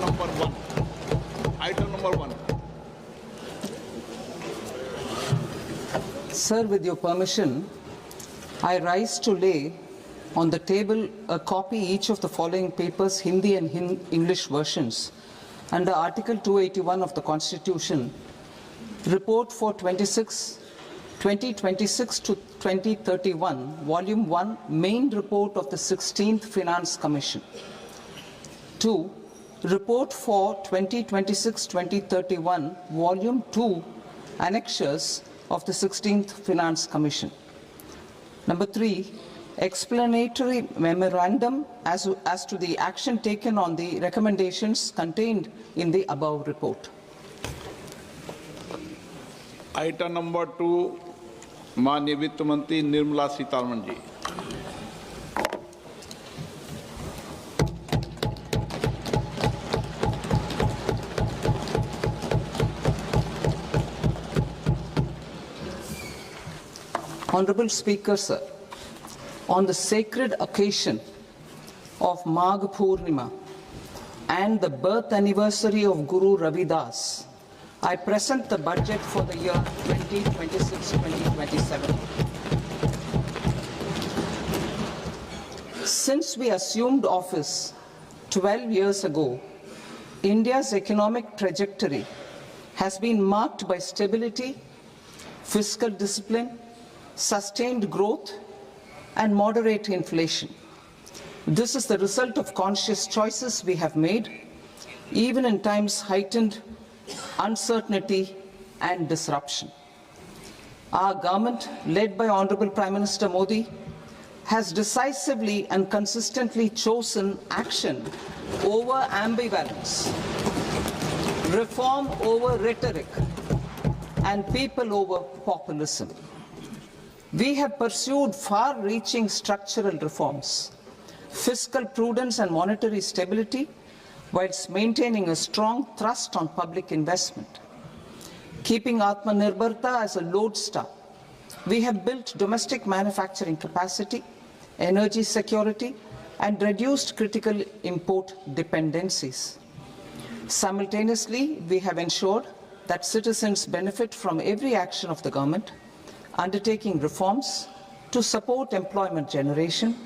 number 1. Item number 1. Sir, with your permission, I rise to lay on the table a copy each of the following papers, Hindi and English versions, under Article 281 of the Constitution, Report for 2026 to 2031, Volume 1, Main Report of the 16th Finance Commission. 2. Report for 2026-2031, Volume 2, Annexures of the 16th Finance Commission. Number 3, explanatory memorandum as to the action taken on the recommendations contained in the above report. Item number 2, माननीय वित्त मंत्री Nirmala Sitharaman ji. Honorable Speaker, sir, on the sacred occasion of Magh Purnima and the birth anniversary of Guru Ravidas, I present the budget for the year 2026-2027. Since we assumed office 12 years ago, India's economic trajectory has been marked by stability, fiscal discipline, sustained growth, and moderate inflation. This is the result of conscious choices we have made, even in times heightened uncertainty and disruption. Our government, led by Honorable Prime Minister Modi, has decisively and consistently chosen action over ambivalence, reform over rhetoric, and people over populism. We have pursued far-reaching structural reforms, fiscal prudence and monetary stability, whilst maintaining a strong thrust on public investment. Keeping Atmanirbharta as a lodestar, we have built domestic manufacturing capacity, energy security, and reduced critical import dependencies. Simultaneously, we have ensured that citizens benefit from every action of the government, undertaking reforms to support employment generation,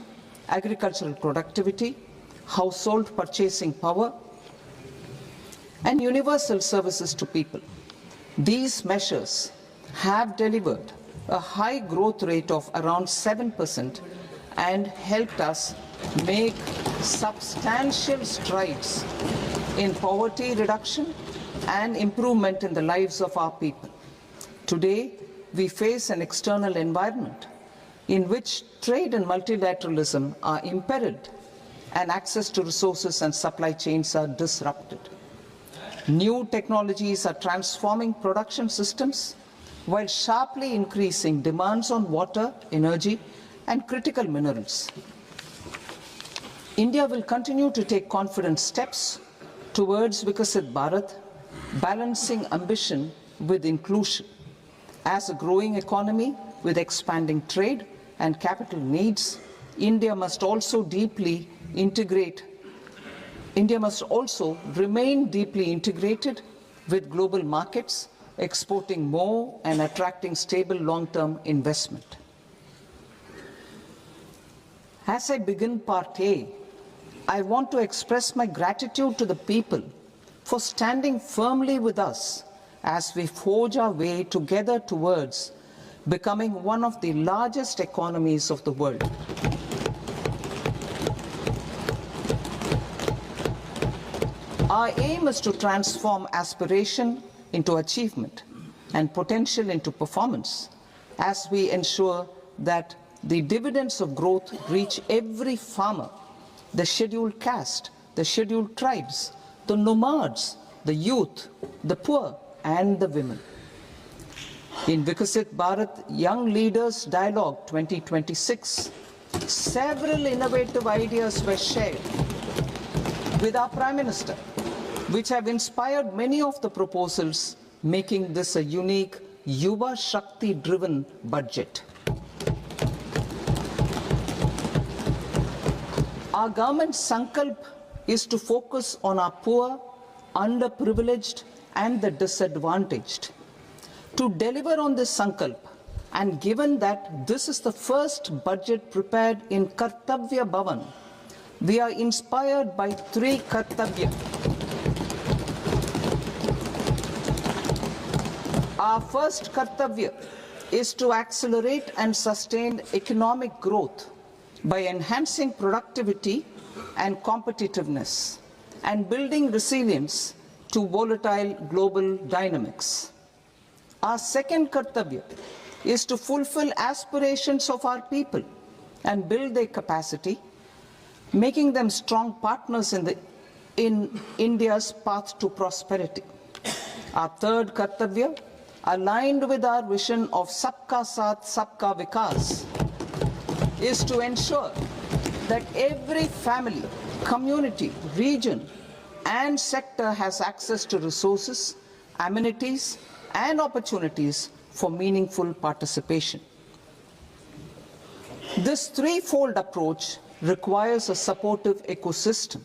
agricultural productivity, household purchasing power, and universal services to people. These measures have delivered a high growth rate of around 7% and helped us make substantial strides in poverty reduction and improvement in the lives of our people. Today, we face an external environment in which trade and multilateralism are imperiled and access to resources and supply chains are disrupted. New technologies are transforming production systems while sharply increasing demands on water, energy, and critical minerals. India will continue to take confident steps towards Viksit Bharat, balancing ambition with inclusion. As a growing economy with expanding trade and capital needs, India must also remain deeply integrated with global markets, exporting more and attracting stable long-term investment. As I begin Part A, I want to express my gratitude to the people for standing firmly with us as we forge our way together towards becoming one of the largest economies of the world. Our aim is to transform aspiration into achievement and potential into performance as we ensure that the dividends of growth reach every farmer, the scheduled caste, the scheduled tribes, the nomads, the youth, the poor, and the women. In Viksit Bharat Young Leaders Dialogue 2026, several innovative ideas were shared with our Prime Minister, which have inspired many of the proposals, making this a unique Yuva Shakti-driven budget. Our government's Sankalp is to focus on our poor, underprivileged, and the disadvantaged. To deliver on this sankalp, and given that this is the first budget prepared in Kartavya Bhavan, we are inspired by three Kartavya. Our first Kartavya is to accelerate and sustain economic growth by enhancing productivity and competitiveness and building resilience to volatile global dynamics. Our second Kartavya is to fulfill aspirations of our people and build their capacity, making them strong partners in India's path to prosperity. Our third Kartavya, aligned with our vision of Sabka Saath, Sabka Vikas, is to ensure that every family, community, region, and sector has access to resources, amenities, and opportunities for meaningful participation. This threefold approach requires a supportive ecosystem.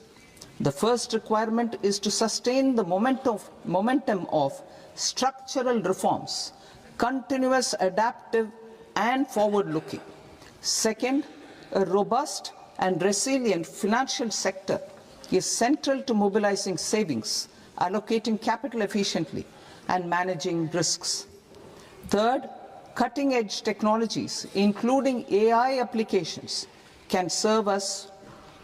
The first requirement is to sustain the momentum of structural reforms, continuous, adaptive, and forward-looking. Second, a robust and resilient financial sector is central to mobilizing savings, allocating capital efficiently, and managing risks. Third, cutting-edge technologies, including AI applications, can serve us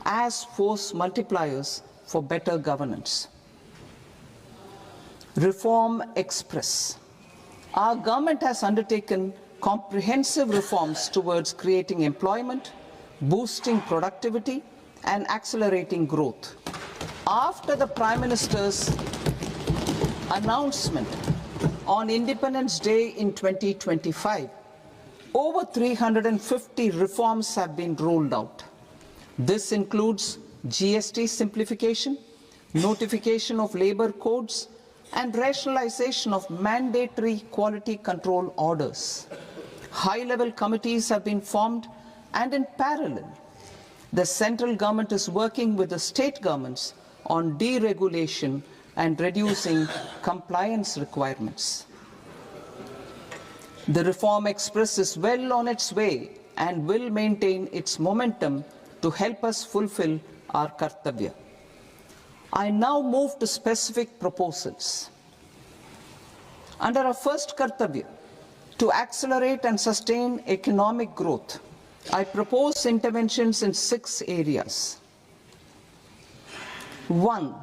as force multipliers for better governance. Reform Express. Our government has undertaken comprehensive reforms towards creating employment, boosting productivity, and accelerating growth. After the Prime Minister's announcement on Independence Day in 2025, over 350 reforms have been rolled out. This includes GST simplification, notification of labor codes, and rationalization of mandatory quality control orders. High-level committees have been formed, and in parallel, the central government is working with the state governments on deregulation and reducing compliance requirements. The Reform Express is well on its way and will maintain its momentum to help us fulfill our Kartavya. I now move to specific proposals. Under our first Kartavya, to accelerate and sustain economic growth, I propose interventions in 6 areas. 1.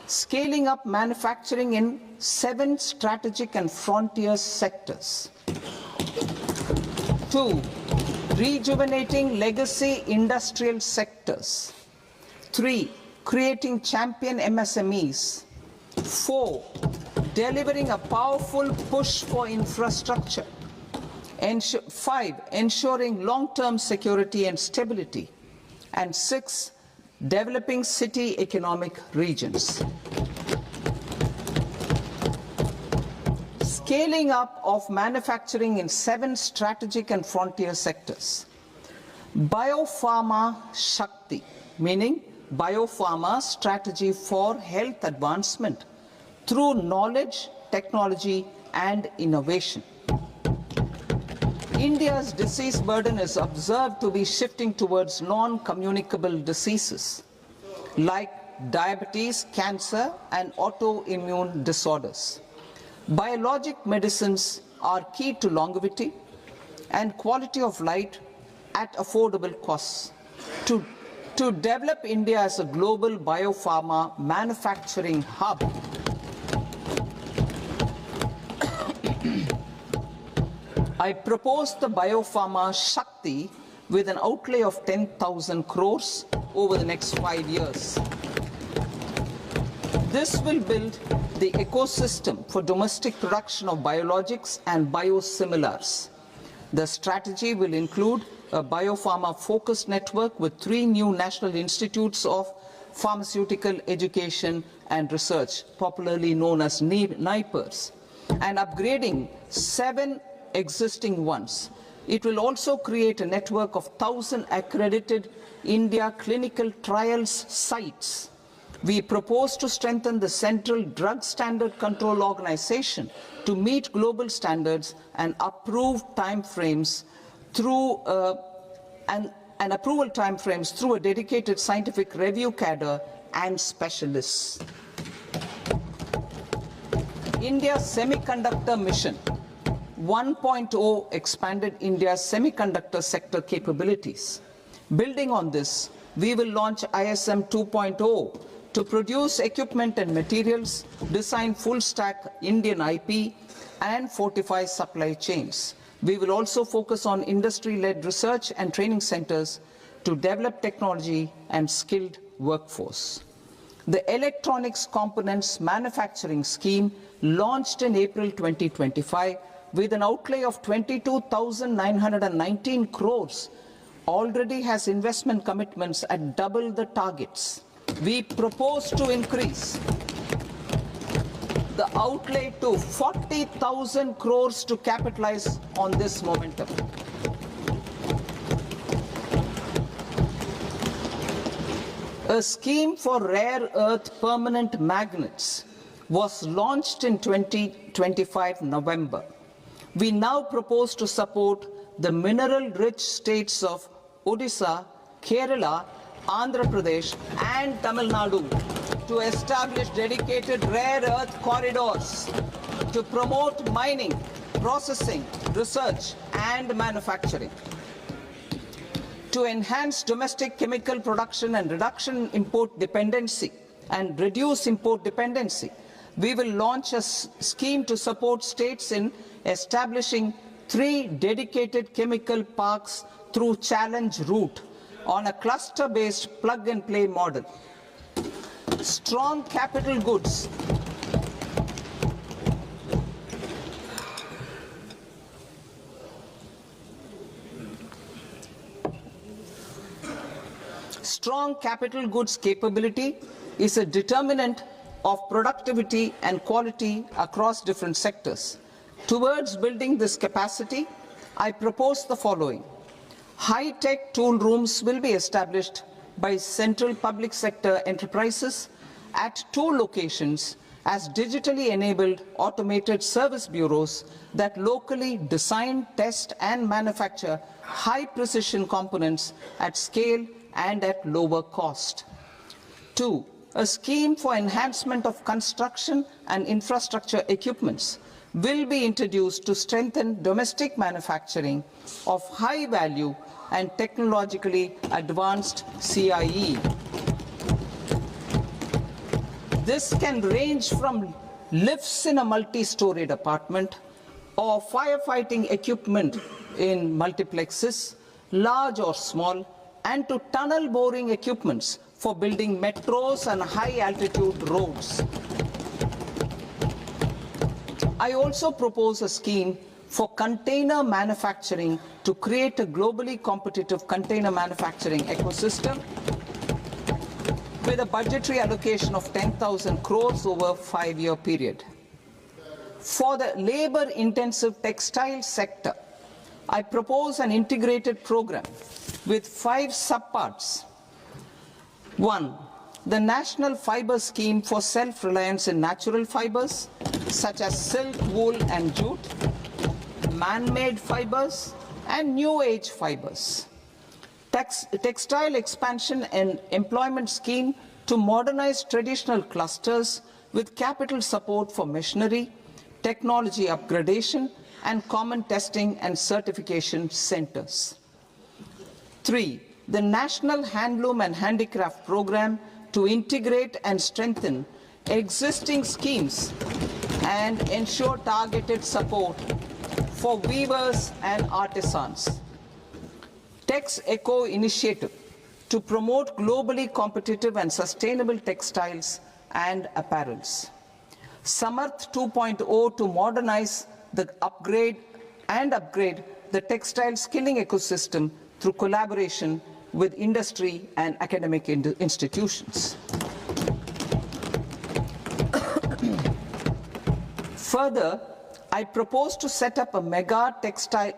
Scaling up manufacturing in 7 strategic and frontier sectors. 2. Rejuvenating legacy industrial sectors. 3. Creating champion MSMEs. 4. Delivering a powerful push for infrastructure. 5. Ensuring long-term security and stability. And 6. Developing city economic regions. Scaling up of manufacturing in 7 strategic and frontier sectors. Biopharma Shakti, meaning biopharma strategy for health advancement through knowledge, technology, and innovation. India's disease burden is observed to be shifting towards non-communicable diseases like diabetes, cancer, and autoimmune disorders. Biologic medicines are key to longevity and quality of life at affordable costs. To develop India as a global biopharma manufacturing hub, I propose the Biopharma Shakti with an outlay of 10,000 crores over the next 5 years. This will build the ecosystem for domestic production of biologics and biosimilars. The strategy will include a biopharma-focused network with 3 new national institutes of pharmaceutical education and research, popularly known as NIPERs, and upgrading 7 existing ones. It will also create a network of 1,000 accredited India clinical trials sites We propose to strengthen the Central Drug Standard Control Organization to meet global standards and approve timeframes through and approval timeframes through a dedicated scientific review cadre and specialists. India's Semiconductor Mission 1.0 expanded India's semiconductor sector capabilities. Building on this, we will launch ISM 2.0 to produce equipment and materials, design full-stack Indian IP, and fortify supply chains. We will also focus on industry-led research and training centers to develop technology and skilled workforce. The Electronics Components Manufacturing Scheme, launched in April 2025 with an outlay of 22,919 crores, already has investment commitments at double the targets. We propose to increase the outlay to 40,000 crores to capitalize on this momentum. A scheme for rare earth permanent magnets was launched in 2025 November. We now propose to support the mineral-rich states of Odisha, Kerala, Andhra Pradesh and Tamil Nadu to establish dedicated rare earth corridors to promote mining, processing, research and manufacturing. To enhance domestic chemical production and reduce import dependency, we will launch a scheme to support states in establishing 3 dedicated chemical parks through challenge route on a cluster-based plug-and-play model. Strong capital goods. Strong capital goods capability is a determinant of productivity and quality across different sectors. Towards building this capacity, I propose the following. High-tech tool rooms will be established by central public sector enterprises at 2 locations as digitally enabled automated service bureaus that locally design, test and manufacture high-precision components at scale and at lower cost. 2. A scheme for enhancement of construction and infrastructure equipments will be introduced to strengthen domestic manufacturing of high value and technologically advanced CIE. This can range from lifts in a multi-storied apartment or firefighting equipment in multiplexes, large or small, and to tunnel boring equipments for building metros and high-altitude roads. I also propose a scheme for container manufacturing to create a globally competitive container manufacturing ecosystem with a budgetary allocation of 10,000 crores over a 5-year period. For the labor-intensive textile sector, I propose an integrated program with 5 subparts. 1. The National Fiber Scheme for self-reliance in natural fibers, such as silk, wool and jute, man-made fibers, and new age fibers. Textile expansion and employment scheme to modernize traditional clusters with capital support for machinery, technology upgradation, and common testing and certification centers. 3. The National Handloom and Handicraft Program to integrate and strengthen existing schemes and ensure targeted support for weavers and artisans. Tex Eco Initiative to promote globally competitive and sustainable textiles and apparels. Samarth 2.0 to modernize the upgrade the textile skilling ecosystem through collaboration with industry and academic institutions. Further, I propose to set up mega textile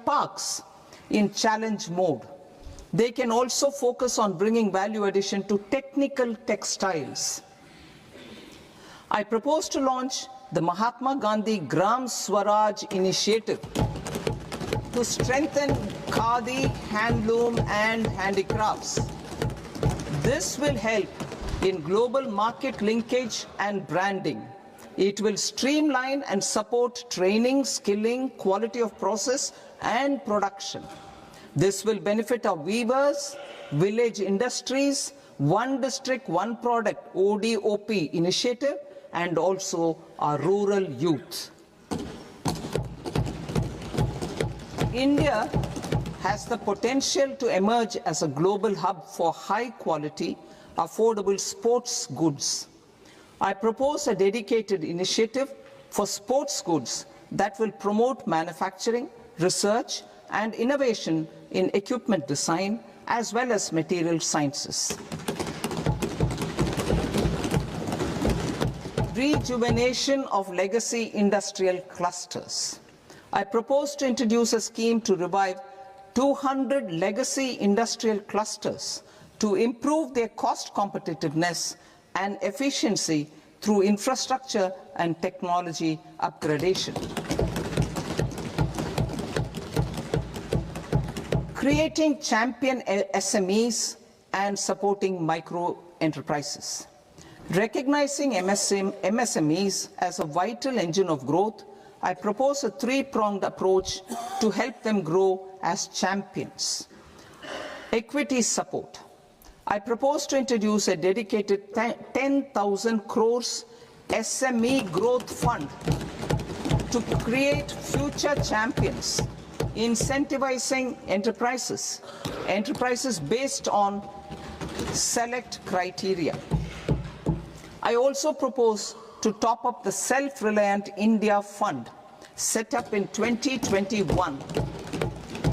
parks in challenge mode They can also focus on bringing value addition to technical textiles. I propose to launch the Mahatma Gandhi Gram Swaraj initiative to strengthen khadi, handloom and handicrafts. This will help in global market linkage and branding. It will streamline and support training, skilling, quality of process and production. This will benefit our weavers, village industries, One District, One Product ODOP initiative and also our rural youth. India has the potential to emerge as a global hub for high quality, affordable sports goods. I propose a dedicated initiative for sports goods that will promote manufacturing, research and innovation in equipment design as well as material sciences. Rejuvenation of legacy industrial clusters. I propose to introduce a scheme to revive 200 legacy industrial clusters to improve their cost competitiveness and efficiency through infrastructure and technology upgradation. Creating champion SMEs and supporting micro enterprises. Recognizing MSMEs as a vital engine of growth, I propose a three-pronged approach to help them grow as champions. Equity support. I propose to introduce a dedicated 10,000 crores SME growth fund to create future champions, incentivizing enterprises based on select criteria. I also propose to top up the Self-Reliant India Fund set up in 2021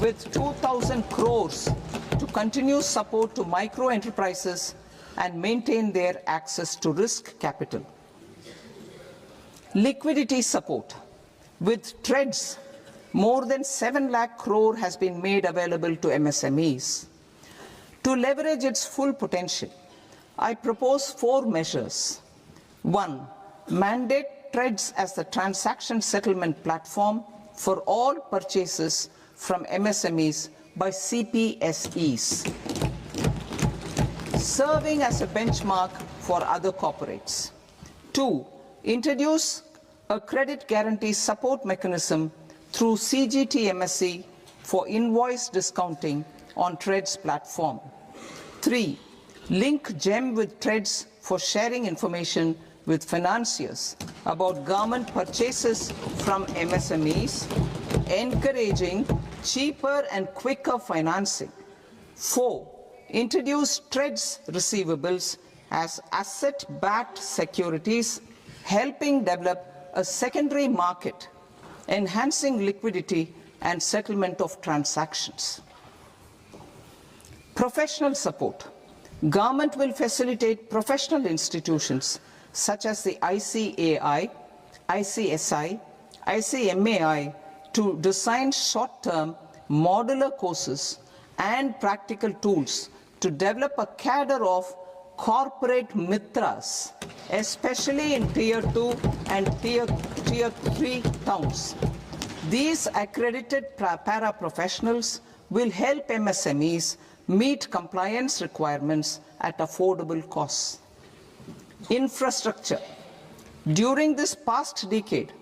with 2,000 crores to continue support to micro enterprises and maintain their access to risk capital. Liquidity support. With TREDS, more than 7 lakh crore has been made available to MSMEs. To leverage its full potential, I propose 4 measures. 1. Mandate TREDS as the transaction settlement platform for all purchases from MSMEs by CPSEs, serving as a benchmark for other corporates. 2. Introduce a credit guarantee support mechanism through CGTMSE for invoice discounting on TREDS platform. 3. Link GEM with TREDS for sharing information with financiers about government purchases from MSMEs, encouraging cheaper and quicker financing. 4. Introduce TREDS receivables as asset-backed securities, helping develop a secondary market, enhancing liquidity and settlement of transactions. Professional support. Government will facilitate professional institutions such as the ICAI, ICSI, ICMAI to design short-term modular courses and practical tools to develop a cadre of corporate mitras, especially in Tier 2 and Tier 3 towns. These accredited para-professionals will help MSMEs meet compliance requirements at affordable costs. Infrastructure. During this past decade,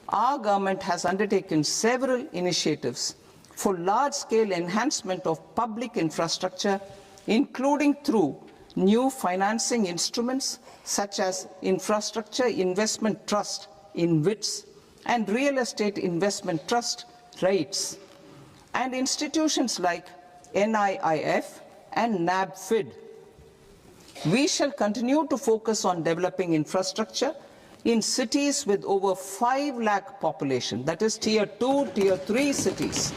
our government has undertaken several initiatives for large-scale enhancement of public infrastructure, including through new financing instruments such as Infrastructure Investment Trust (InvITs) and Real Estate Investment Trust (REITs), and institutions like NIIF and NABFID. We shall continue to focus on developing infrastructure in cities with over 5 lakh population, that is Tier 2, Tier 3 cities,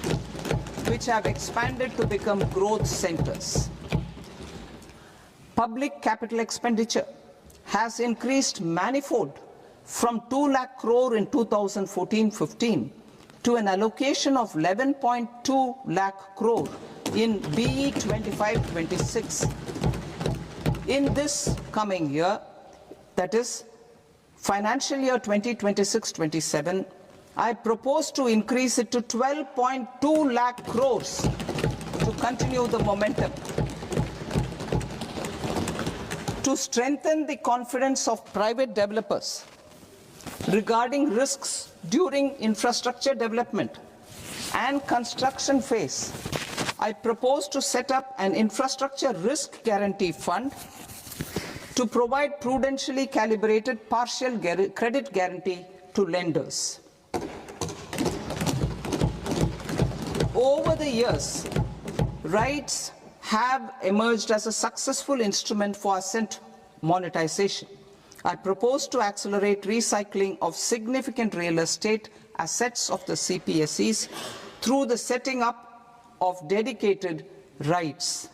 which have expanded to become growth centers. Public capital expenditure has increased manifold from 2 lakh crore in 2014-15 to an allocation of 11.2 lakh crore in BE 25-26. In this coming year, that is financial year 2026-27, I propose to increase it to 12.2 lakh crores to continue the momentum. To strengthen the confidence of private developers regarding risks during infrastructure development and construction phase, I propose to set up an infrastructure risk guarantee fund to provide prudentially calibrated partial credit guarantee to lenders. Over the years, RITES have emerged as a successful instrument for asset monetization. I propose to accelerate recycling of significant real estate assets of the CPSEs through the setting up of dedicated RITES.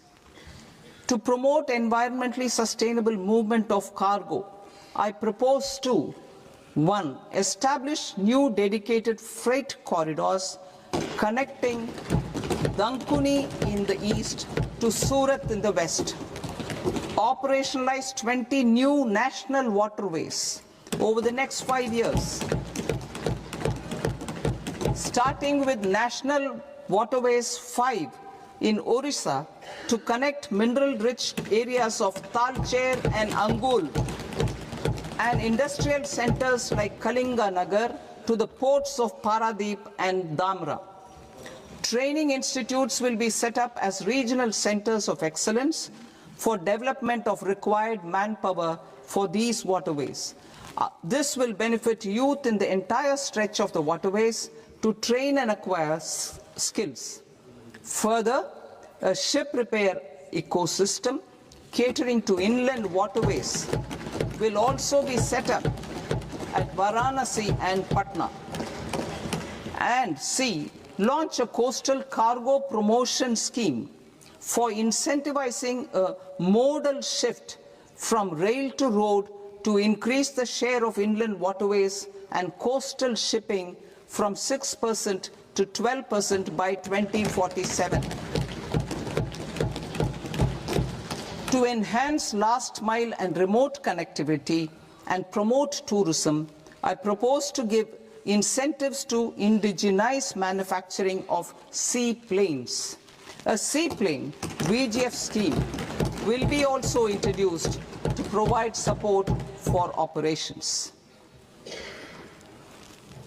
To promote environmentally sustainable movement of cargo, I propose to 1. Establish new dedicated freight corridors connecting Dankuni in the east to Surat in the west. Operationalize 20 new national waterways over the next 5 years. Starting with National Waterways 5 in Orissa to connect mineral-rich areas of Talcher and Angul and industrial centers like Kalinga Nagar to the ports of Paradeep and Dhamra. Training institutes will be set up as regional centers of excellence for development of required manpower for these waterways. This will benefit youth in the entire stretch of the waterways to train and acquire skills. Further, a ship repair ecosystem catering to inland waterways will also be set up at Varanasi and Patna. And C, launch a coastal cargo promotion scheme for incentivizing a modal shift from rail to road to increase the share of inland waterways and coastal shipping from 6% to 12% by 2047. To enhance last mile and remote connectivity and promote tourism, I propose to give incentives to indigenize manufacturing of seaplanes. A seaplane VGF scheme will be also introduced to provide support for operations.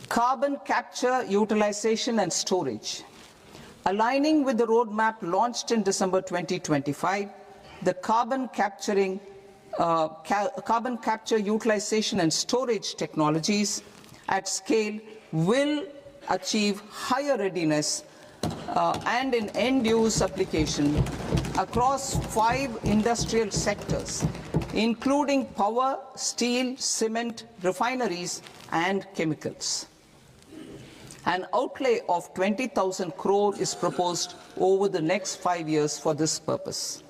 Carbon capture, utilization and storage. Aligning with the roadmap launched in December 2025, the carbon capture, utilization and storage technologies at scale will achieve higher readiness and in end-use application across 5 industrial sectors, including power, steel, cement, refineries, and chemicals. An outlay of 20,000 crore is proposed over the next 5 years for this purpose.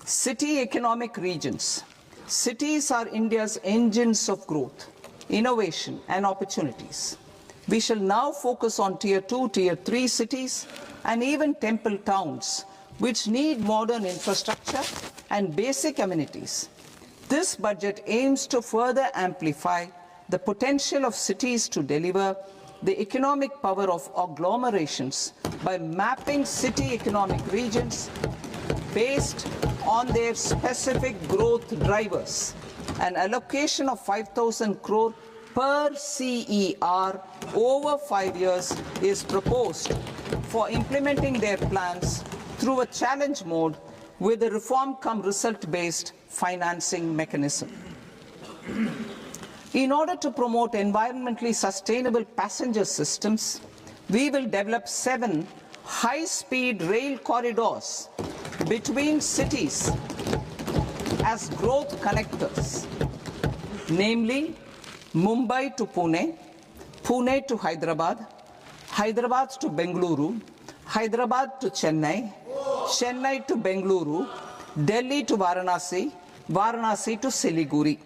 City economic regions. Cities are India's engines of growth, innovation, and opportunities. We shall now focus on Tier 2, Tier 3 cities, and even temple towns, which need modern infrastructure and basic amenities. This budget aims to further amplify the potential of cities to deliver the economic power of agglomerations by mapping city economic regions based on their specific growth drivers. An allocation of 5,000 crore per CER over 5 years is proposed for implementing their plans through a challenge mode with a reform-cum-result-based financing mechanism. In order to promote environmentally sustainable passenger systems, we will develop 7 high-speed rail corridors between cities as growth connectors, namely Mumbai to Pune, Pune to Hyderabad, Hyderabad to Bengaluru, Hyderabad to Chennai, Chennai to Bengaluru, Delhi to Varanasi, Varanasi to Siliguri.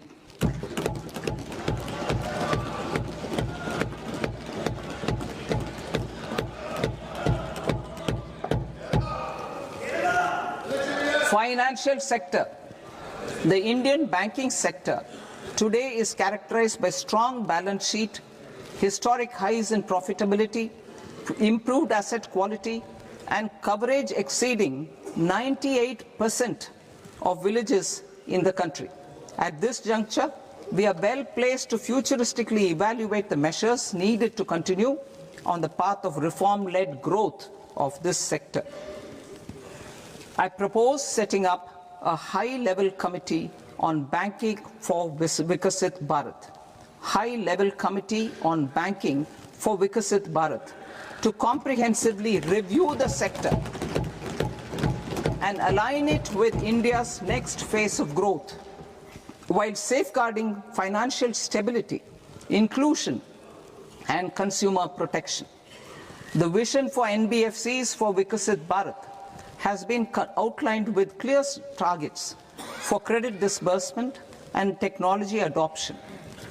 Financial sector. The Indian banking sector today is characterized by strong balance sheet, historic highs in profitability, improved asset quality, and coverage exceeding 98% of villages in the country. At this juncture, we are well placed to futuristically evaluate the measures needed to continue on the path of reform-led growth of this sector. I propose setting up a high-level committee on banking for Vikasit Bharat. High-level committee on banking for Vikasit Bharat to comprehensively review the sector and align it with India's next phase of growth, while safeguarding financial stability, inclusion, and consumer protection. The vision for NBFCs for Vikasit Bharat has been outlined with clear targets for credit disbursement and technology adoption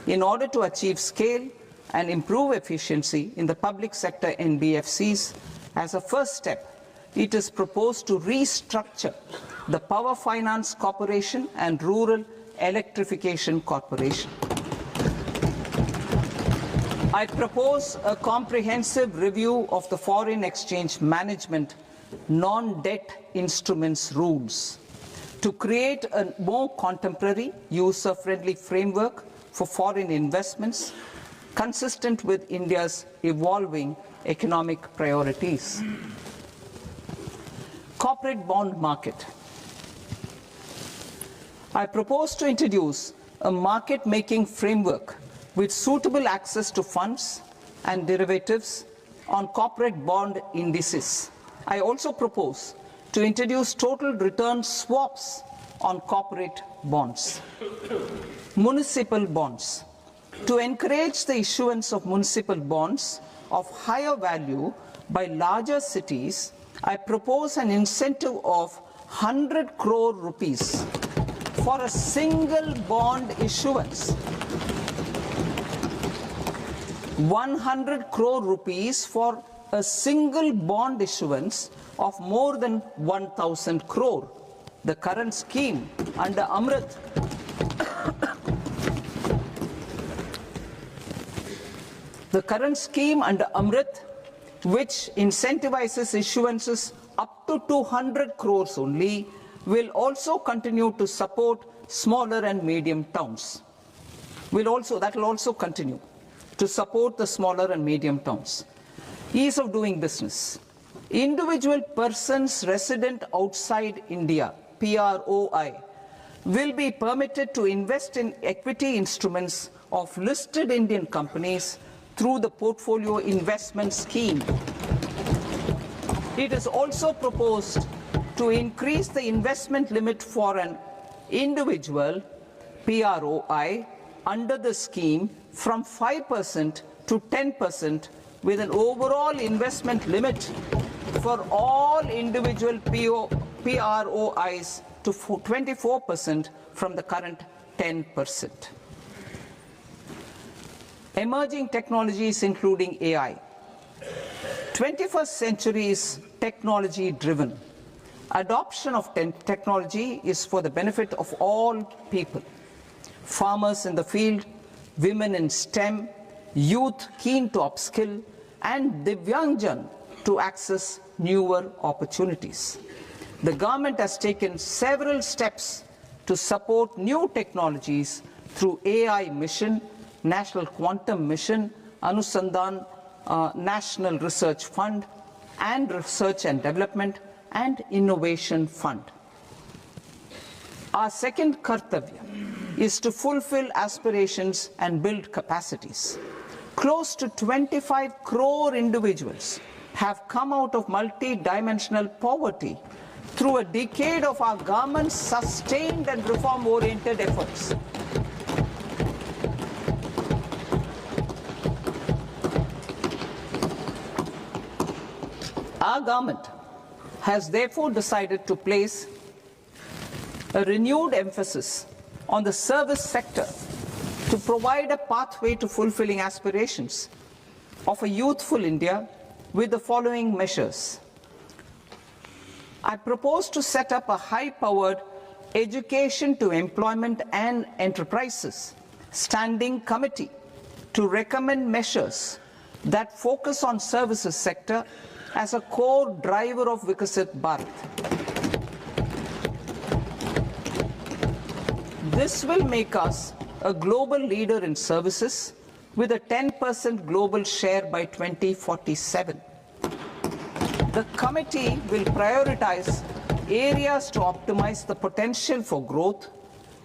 in order to achieve scale and improve efficiency in the public sector NBFCs. As a first step, it is proposed to restructure the Power Finance Corporation and Rural Electrification Corporation. I propose a comprehensive review of the foreign exchange management non-debt instruments rules to create a more contemporary, user-friendly framework for foreign investments consistent with India's evolving economic priorities. Corporate bond market. I propose to introduce a market-making framework with suitable access to funds and derivatives on corporate bond indices. I also propose to introduce total return swaps on corporate bonds. Municipal bonds. To encourage the issuance of municipal bonds of higher value by larger cities, I propose an incentive of 100 crore rupees for a single bond issuance. 100 crore rupees for a single bond issuance of more than 1,000 crore. The current scheme under Amrit which incentivizes issuances up to 200 crores only, will also continue to support smaller and medium towns. That will also continue to support the smaller and medium towns. Ease of doing business. Individual persons resident outside India, PROI, will be permitted to invest in equity instruments of listed Indian companies through the portfolio investment scheme. It is also proposed to increase the investment limit for an individual PROI under the scheme from 5% to 10%, with an overall investment limit for all individual PROIs to 24% from the current 10%. Emerging technologies including AI. 21st century is technology driven. Adoption of technology is for the benefit of all people. Farmers in the field, women in STEM, youth keen to upskill, and Divyangjan to access newer opportunities. The government has taken several steps to support new technologies through AI Mission, National Quantum Mission, Anusandhan National Research Fund, and Research and Development and Innovation Fund. Our second kartavya is to fulfill aspirations and build capacities. Close to 25 crore individuals have come out of multi-dimensional poverty through a decade of our government's sustained and reform-oriented efforts. Our government has therefore decided to place a renewed emphasis on the service sector to provide a pathway to fulfilling aspirations of a youthful India with the following measures. I propose to set up a high-powered Education to Employment and Enterprises Standing Committee to recommend measures that focus on services sector as a core driver of Viksit Bharat. This will make us a global leader in services with a 10% global share by 2047. The committee will prioritize areas to optimize the potential for growth,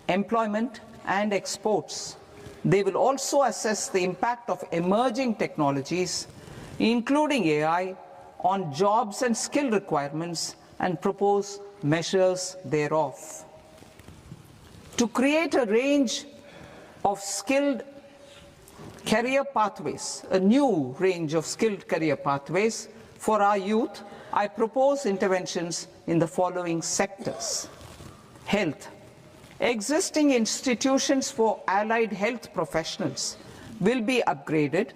employment, and exports. They will also assess the impact of emerging technologies, including AI, on jobs and skill requirements and propose measures thereof. To create a range of skilled career pathways, a new range of skilled career pathways for our youth, I propose interventions in the following sectors. Health. Existing institutions for allied health professionals will be upgraded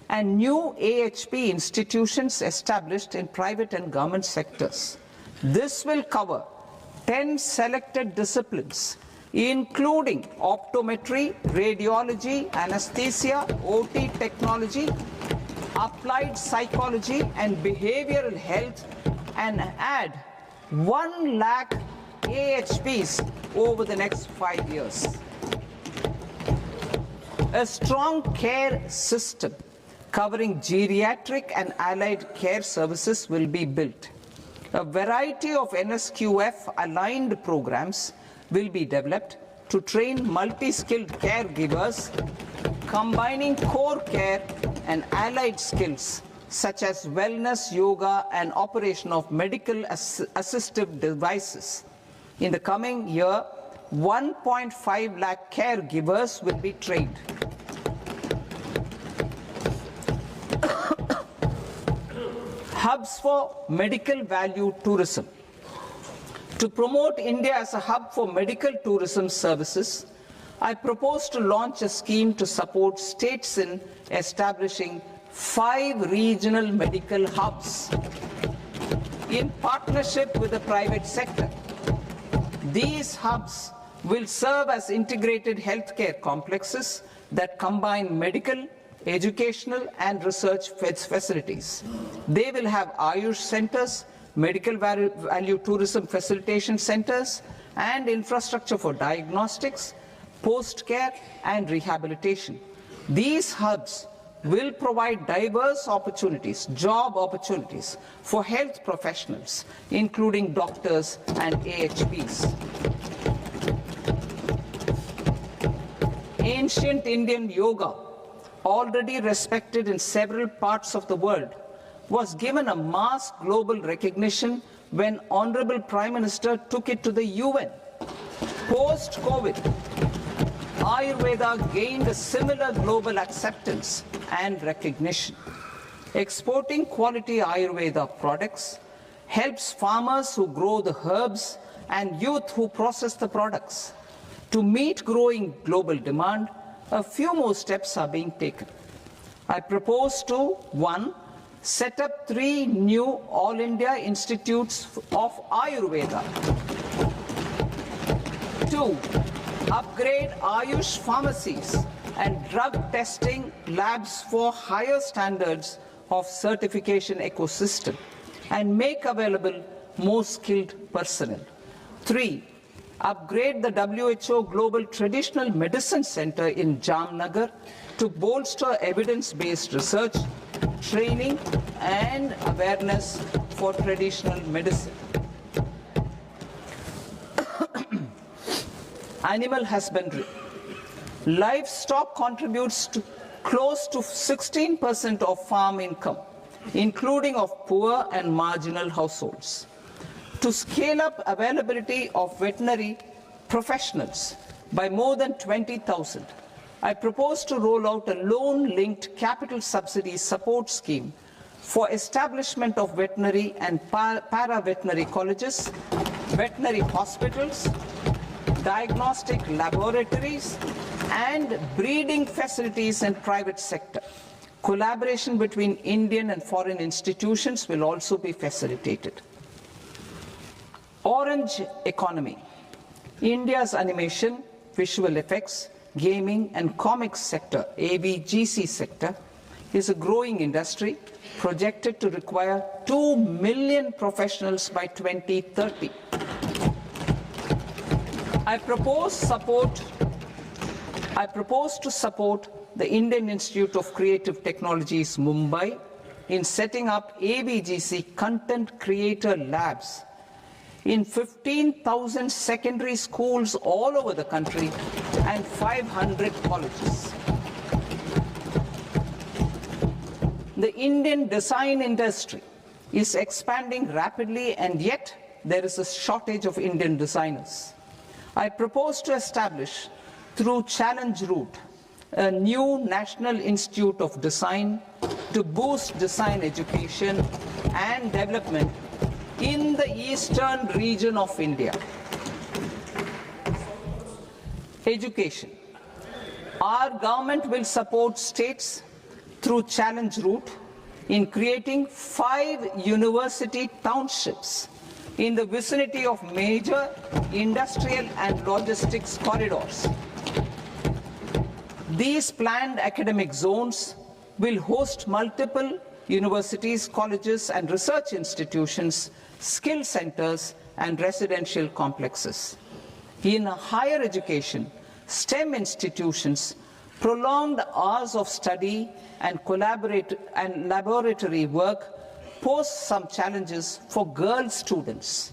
and new AHP institutions established in private and government sectors. This will cover 10 selected disciplines, including optometry, radiology, anesthesia, OT technology, applied psychology and behavioral health, and add 1 lakh AHPs over the next 5 years. A strong care system covering geriatric and allied care services will be built. A variety of NSQF-aligned programs will be developed to train multi-skilled caregivers, combining core care and allied skills such as wellness, yoga, and operation of medical assistive devices. In the coming year, 1.5 lakh caregivers will be trained. Hubs for medical value tourism. To promote India as a hub for medical tourism services, I propose to launch a scheme to support states in establishing 5 regional medical hubs in partnership with the private sector. These hubs will serve as integrated healthcare complexes that combine medical, educational, and research facilities. They will have Ayush centers, medical value tourism facilitation centers, and infrastructure for diagnostics, post-care, and rehabilitation. These hubs will provide diverse opportunities, job opportunities for health professionals, including doctors and AHPs. Ancient Indian yoga, already respected in several parts of the world, was given a mass global recognition when Honorable Prime Minister took it to the UN. Post-COVID, Ayurveda gained a similar global acceptance and recognition. Exporting quality Ayurveda products helps farmers who grow the herbs and youth who process the products. To meet growing global demand, a few more steps are being taken. I propose to 1. Set up 3 new All India Institutes of Ayurveda. 2. Upgrade Ayush pharmacies and drug testing labs for higher standards of certification ecosystem and make available more skilled personnel. 3. Upgrade the WHO Global Traditional Medicine Center in Jamnagar to bolster evidence-based research, training, and awareness for traditional medicine. Animal husbandry. Livestock contributes to close to 16% of farm income, including of poor and marginal households. To scale up availability of veterinary professionals by more than 20,000, I propose to roll out a loan-linked capital subsidy support scheme for establishment of veterinary and para-veterinary colleges, veterinary hospitals, diagnostic laboratories, and breeding facilities in private sector. Collaboration between Indian and foreign institutions will also be facilitated. Orange economy. India's animation, visual effects, gaming and comics sector, AVGC sector, is a growing industry projected to require 2 million professionals by 2030. I propose to support the Indian Institute of Creative Technologies, Mumbai, in setting up AVGC content creator labs in 15,000 secondary schools all over the country and 500 colleges. The Indian design industry is expanding rapidly, and yet there is a shortage of Indian designers. I propose to establish, through Challenge Route, a new National Institute of Design to boost design education and development in the eastern region of India. Education. Our government will support states through Challenge Route in creating 5 university townships in the vicinity of major industrial and logistics corridors. These planned academic zones will host multiple universities, colleges and research institutions, skill centers and residential complexes. In higher education, STEM institutions, prolonged hours of study and laboratory work pose some challenges for girl students.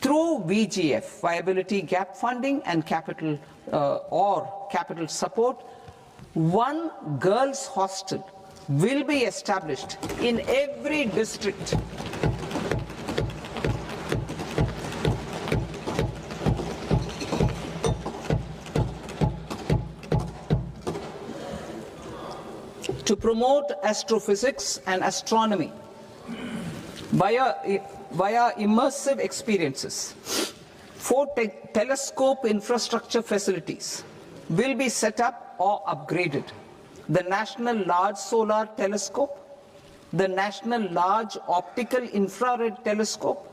Through VGF, Viability Gap Funding and capital support, one girls' hostel will be established in every district. To promote astrophysics and astronomy via immersive experiences, 4 telescope infrastructure facilities will be set up or upgraded. The National Large Solar Telescope, the National Large Optical Infrared Telescope,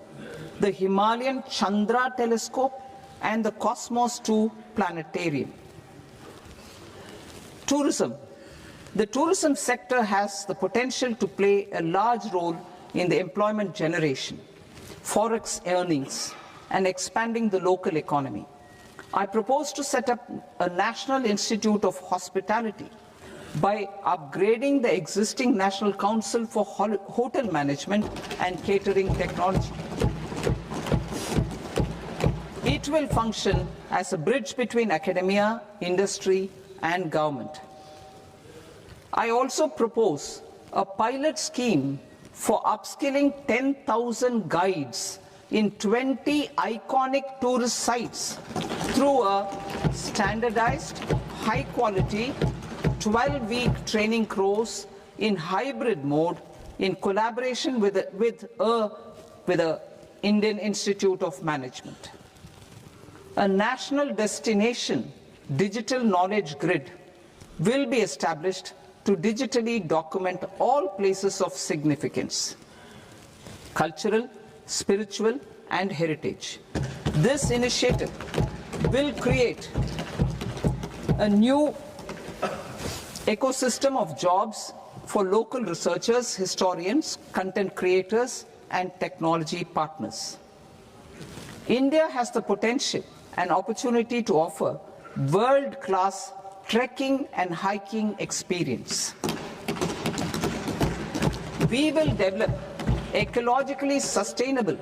the Himalayan Chandra Telescope, and the Cosmos 2 Planetarium. Tourism. The tourism sector has the potential to play a large role in the employment generation, forex earnings, and expanding the local economy. I propose to set up a National Institute of Hospitality by upgrading the existing National Council for Hotel Management and Catering Technology. It will function as a bridge between academia, industry, and government. I also propose a pilot scheme for upskilling 10,000 guides in 20 iconic tourist sites through a standardized, high-quality, 12-week training course in hybrid mode in collaboration with the Indian Institute of Management. A national destination digital knowledge grid will be established to digitally document all places of significance, cultural, spiritual, and heritage. This initiative will create a new ecosystem of jobs for local researchers, historians, content creators, and technology partners. India has the potential and opportunity to offer world-class trekking and hiking experience. We will develop ecologically sustainable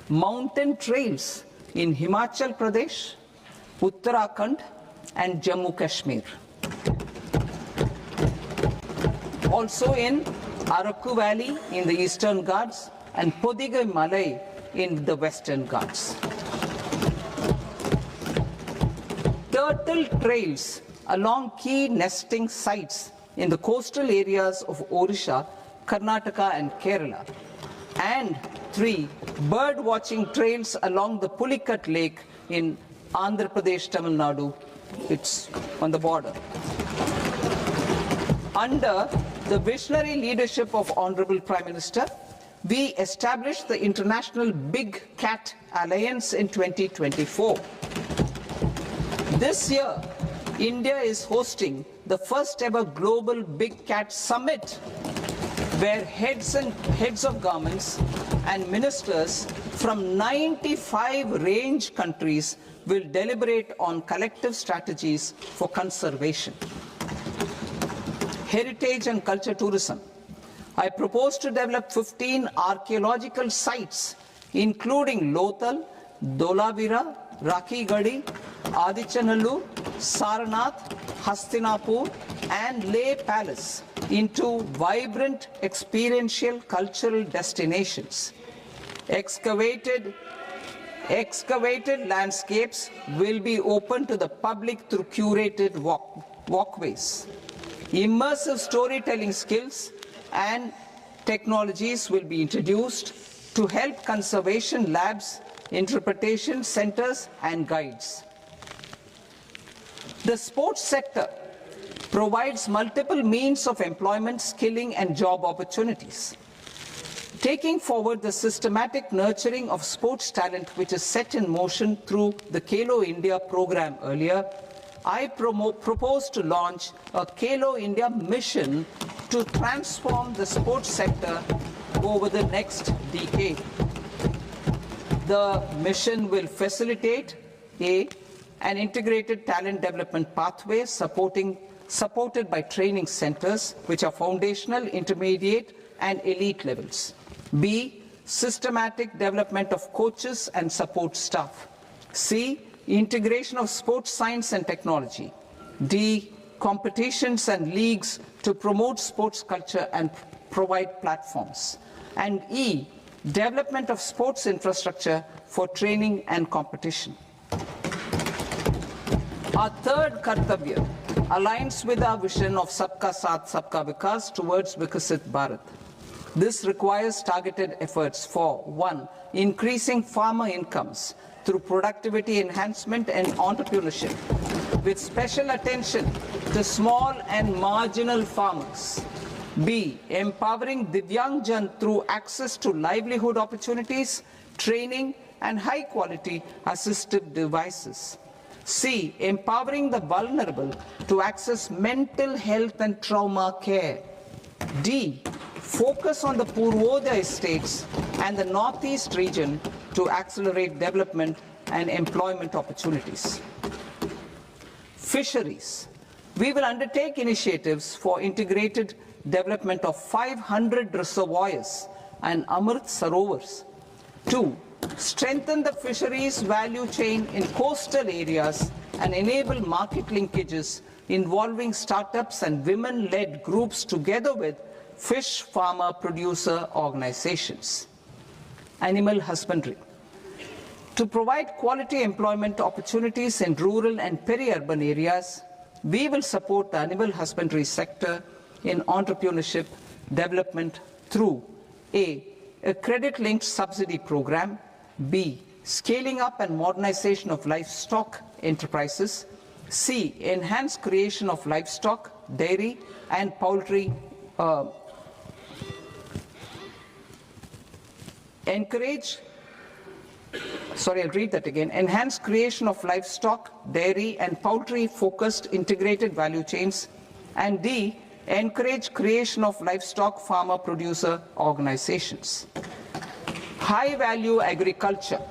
mountain trails in Himachal Pradesh, Uttarakhand, and Jammu Kashmir. Also in Araku Valley in the Eastern Ghats and Podigai Malai in the Western Ghats. Turtle trails along key nesting sites in the coastal areas of Odisha, Karnataka, and Kerala. And 3 bird watching trails along the Pulikat Lake in Andhra Pradesh, Tamil Nadu. It's on the border. Under the visionary leadership of Honorable Prime Minister, we established the International Big Cat Alliance in 2024. This year, India is hosting the first ever Global Big Cat Summit, where heads of governments and ministers from 95 range countries will deliberate on collective strategies for conservation. Heritage and culture tourism. I propose to develop 15 archaeological sites, including Lothal, Dholavira, Rakhi Gadi, Adichanallur, Sarnath, Hastinapur, and Leh Palace into vibrant experiential cultural destinations. Excavated landscapes will be open to the public through curated walkways. Immersive storytelling skills and technologies will be introduced to help conservation labs, interpretation centers, and guides. The sports sector provides multiple means of employment, skilling, and job opportunities. Taking forward the systematic nurturing of sports talent, which is set in motion through the Khelo India program earlier, I propose to launch a Khelo India mission to transform the sports sector over the next decade. The mission will facilitate an integrated talent development pathway supported by training centers, which are foundational, intermediate, and elite levels. B, systematic development of coaches and support staff. C, integration of sports science and technology. D, competitions and leagues to promote sports culture and provide platforms. And E, development of sports infrastructure for training and competition. Our third Kartavya aligns with our vision of Sabka Saath, Sabka Vikas towards Vikasit Bharat. This requires targeted efforts for 1. Increasing farmer incomes through productivity enhancement and entrepreneurship, with special attention to small and marginal farmers. B. Empowering Divyang Jan through access to livelihood opportunities, training, and high-quality assistive devices. C. Empowering the vulnerable to access mental health and trauma care. D. Focus on the Purvodaya states and the Northeast region to accelerate development and employment opportunities. Fisheries. We will undertake initiatives for integrated development of 500 reservoirs and Amrit Sarovars. 2. Strengthen the fisheries value chain in coastal areas and enable market linkages involving startups and women-led groups together with fish farmer producer organizations. Animal husbandry. To provide quality employment opportunities in rural and peri-urban areas, we will support the animal husbandry sector in entrepreneurship development through A. A credit-linked subsidy program. B. Scaling up and modernization of livestock enterprises. C. Enhanced creation of livestock, dairy, and poultry. Enhanced creation of livestock, dairy, and poultry-focused integrated value chains. And D. Encourage creation of livestock farmer-producer organizations. High-value agriculture.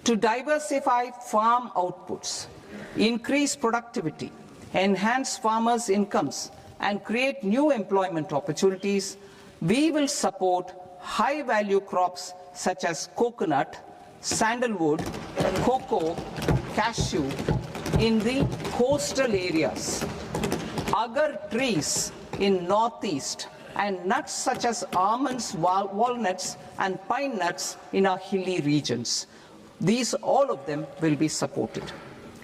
To diversify farm outputs, increase productivity, enhance farmers' incomes, and create new employment opportunities, we will support high-value crops such as coconut, sandalwood, cocoa, cashew in the coastal areas, agar trees in northeast, and nuts such as almonds, walnuts, and pine nuts in our hilly regions. These, all of them, will be supported.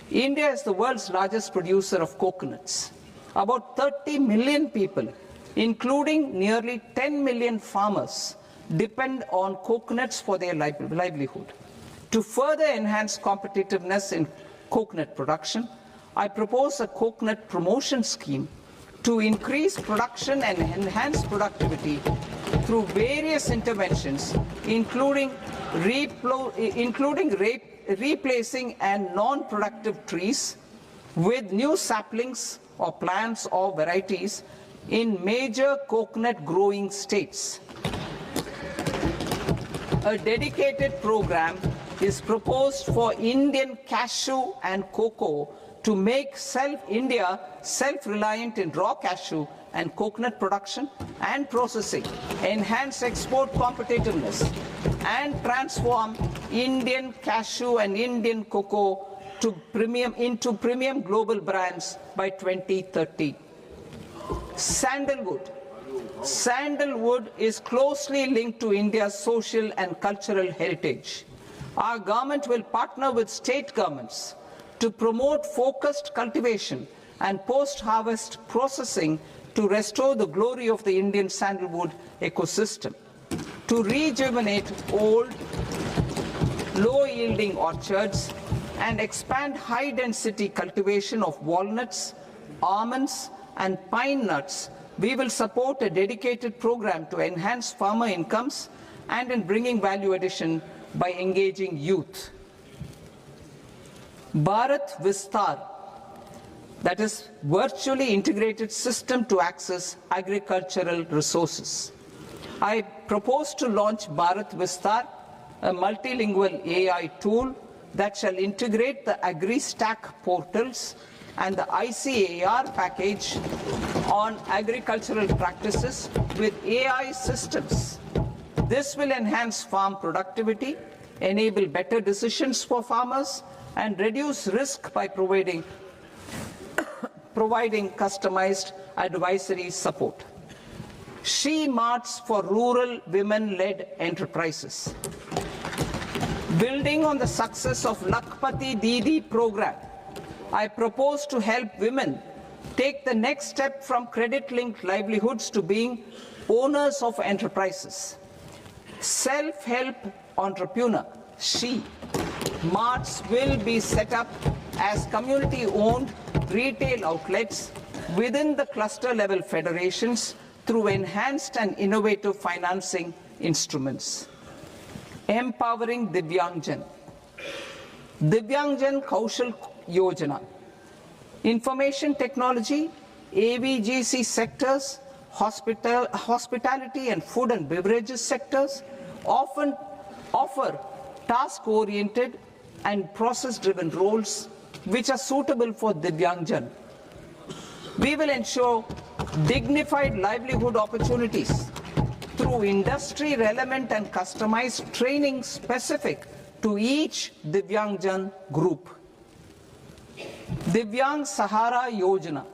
India is the world's largest producer of coconuts. About 30 million people, including nearly 10 million farmers, depend on coconuts for their livelihood. To further enhance competitiveness in coconut production, I propose a coconut promotion scheme to increase production and enhance productivity through various interventions, including replacing and non-productive trees with new saplings or plants or varieties in major coconut growing states. A dedicated program is proposed for Indian cashew and cocoa to make India self-reliant in raw cashew and coconut production and processing, enhance export competitiveness, and transform Indian cashew and Indian cocoa into premium global brands by 2030. Sandalwood. Sandalwood is closely linked to India's social and cultural heritage. Our government will partner with state governments to promote focused cultivation and post-harvest processing to restore the glory of the Indian sandalwood ecosystem, to rejuvenate old, low-yielding orchards, and expand high-density cultivation of walnuts, almonds, and pine nuts. We will support a dedicated program to enhance farmer incomes and in bringing value addition by engaging youth. Bharat Vistar, that is virtually integrated system to access agricultural resources. I propose to launch Bharat Vistar, a multilingual AI tool that shall integrate the AgriStack portals and the ICAR package on agricultural practices with AI systems. This will enhance farm productivity, enable better decisions for farmers, and reduce risk by providing customized advisory support. She Marts for rural women-led enterprises. Building on the success of Lakpati Didi program, I propose to help women take the next step from credit-linked livelihoods to being owners of enterprises. Self-help entrepreneur, She Marts will be set up as community-owned retail outlets within the cluster-level federations through enhanced and innovative financing instruments. Empowering Divyangjan. Divyangjan Kaushal Yojana. Information technology, AVGC sectors, hospitality and food and beverages sectors often offer task-oriented and process-driven roles which are suitable for Divyangjan. We will ensure dignified livelihood opportunities through industry-relevant and customized training specific to each Divyangjan group. Divyang Sahara Yojana.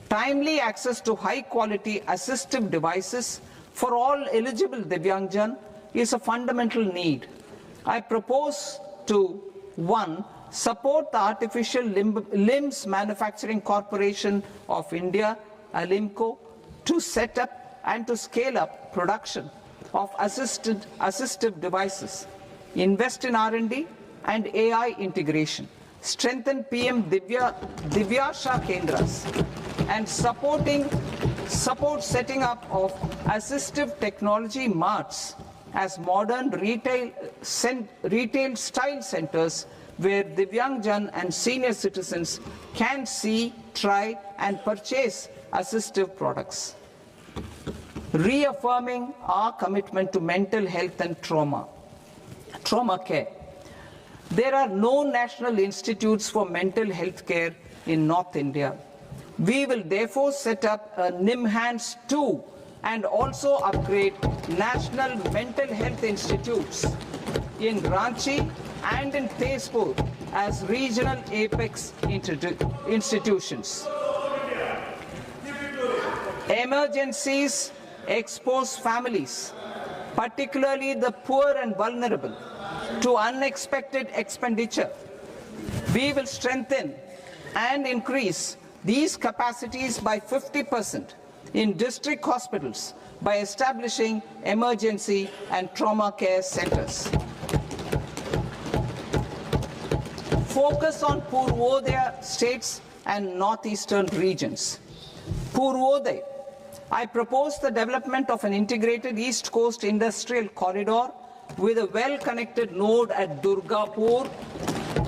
Timely access to high-quality assistive devices for all eligible Divyangjan is a fundamental need. I propose to 1. Support the Artificial Limbs Manufacturing Corporation of India, ALIMCO, to set up and to scale up production of assistive devices, invest in R&D and AI integration, strengthen PM Divyasha Kendras, and support setting up of assistive technology marts as modern retail style centers where Divyangjan and senior citizens can see, try and purchase assistive products. Reaffirming our commitment to mental health and trauma care. There are no national institutes for mental health care in North India. We will therefore set up a NIMHANS 2 and also upgrade national mental health institutes in Ranchi and in Tezpur as regional apex institutions. Emergencies expose families, particularly the poor and vulnerable, to unexpected expenditure. We will strengthen and increase these capacities by 50% in district hospitals by establishing emergency and trauma care centers. Focus on Purvodaya states and northeastern regions. Purvodaya, I propose the development of an integrated East Coast industrial corridor with a well-connected node at Durgapur,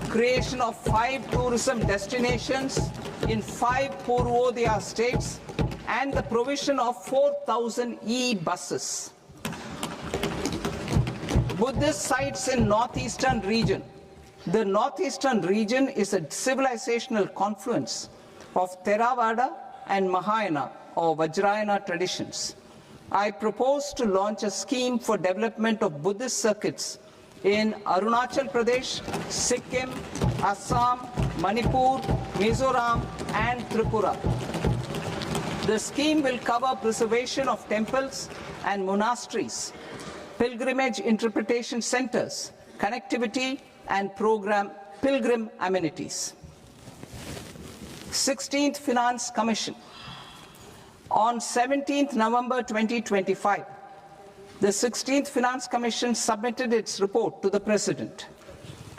creation of 5 tourism destinations in 5 Purvodaya states, and the provision of 4,000 e-buses. Buddhist sites in northeastern region. The northeastern region is a civilizational confluence of Theravada and Mahayana or Vajrayana traditions. I propose to launch a scheme for development of Buddhist circuits in Arunachal Pradesh, Sikkim, Assam, Manipur, Mizoram, and Tripura. The scheme will cover preservation of temples and monasteries, pilgrimage interpretation centers, connectivity, and pilgrim amenities. 16th Finance Commission. On 17th November 2025, the 16th Finance Commission submitted its report to the President.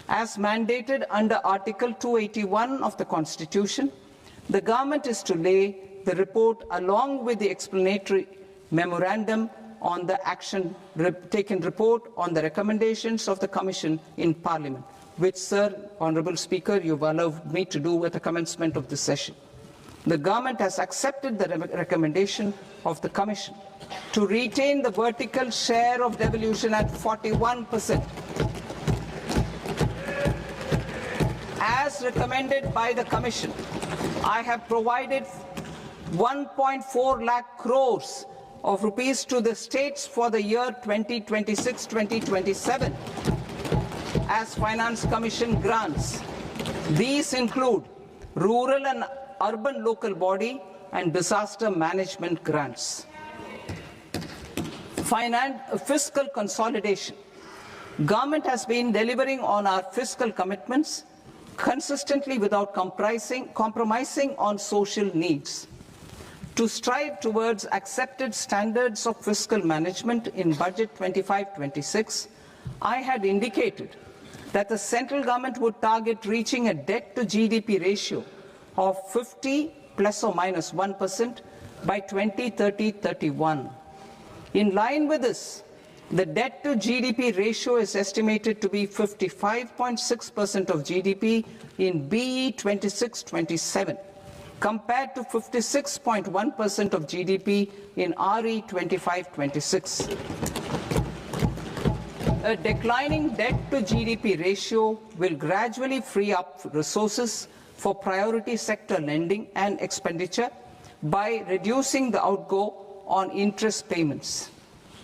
As mandated under Article 281 of the Constitution, the government is to lay the report along with the explanatory memorandum on the action taken report on the recommendations of the Commission in Parliament, which, Sir, Honourable Speaker, you've allowed me to do at the commencement of this session. The government has accepted the recommendation of the Commission to retain the vertical share of devolution at 41%. As recommended by the Commission, I have provided 1.4 lakh crores of rupees to the states for the year 2026-2027 as Finance Commission grants. These include rural and urban local body and disaster management grants. Fiscal consolidation. Government has been delivering on our fiscal commitments consistently without compromising on social needs. To strive towards accepted standards of fiscal management in Budget 25-26, I had indicated that the central government would target reaching a debt to GDP ratio of 50 plus or minus 1% by 2030-31. In line with this, the debt to GDP ratio is estimated to be 55.6% of GDP in BE 26-27, compared to 56.1% of GDP in RE 25-26. A declining debt to GDP ratio will gradually free up resources for priority sector lending and expenditure by reducing the outgo on interest payments.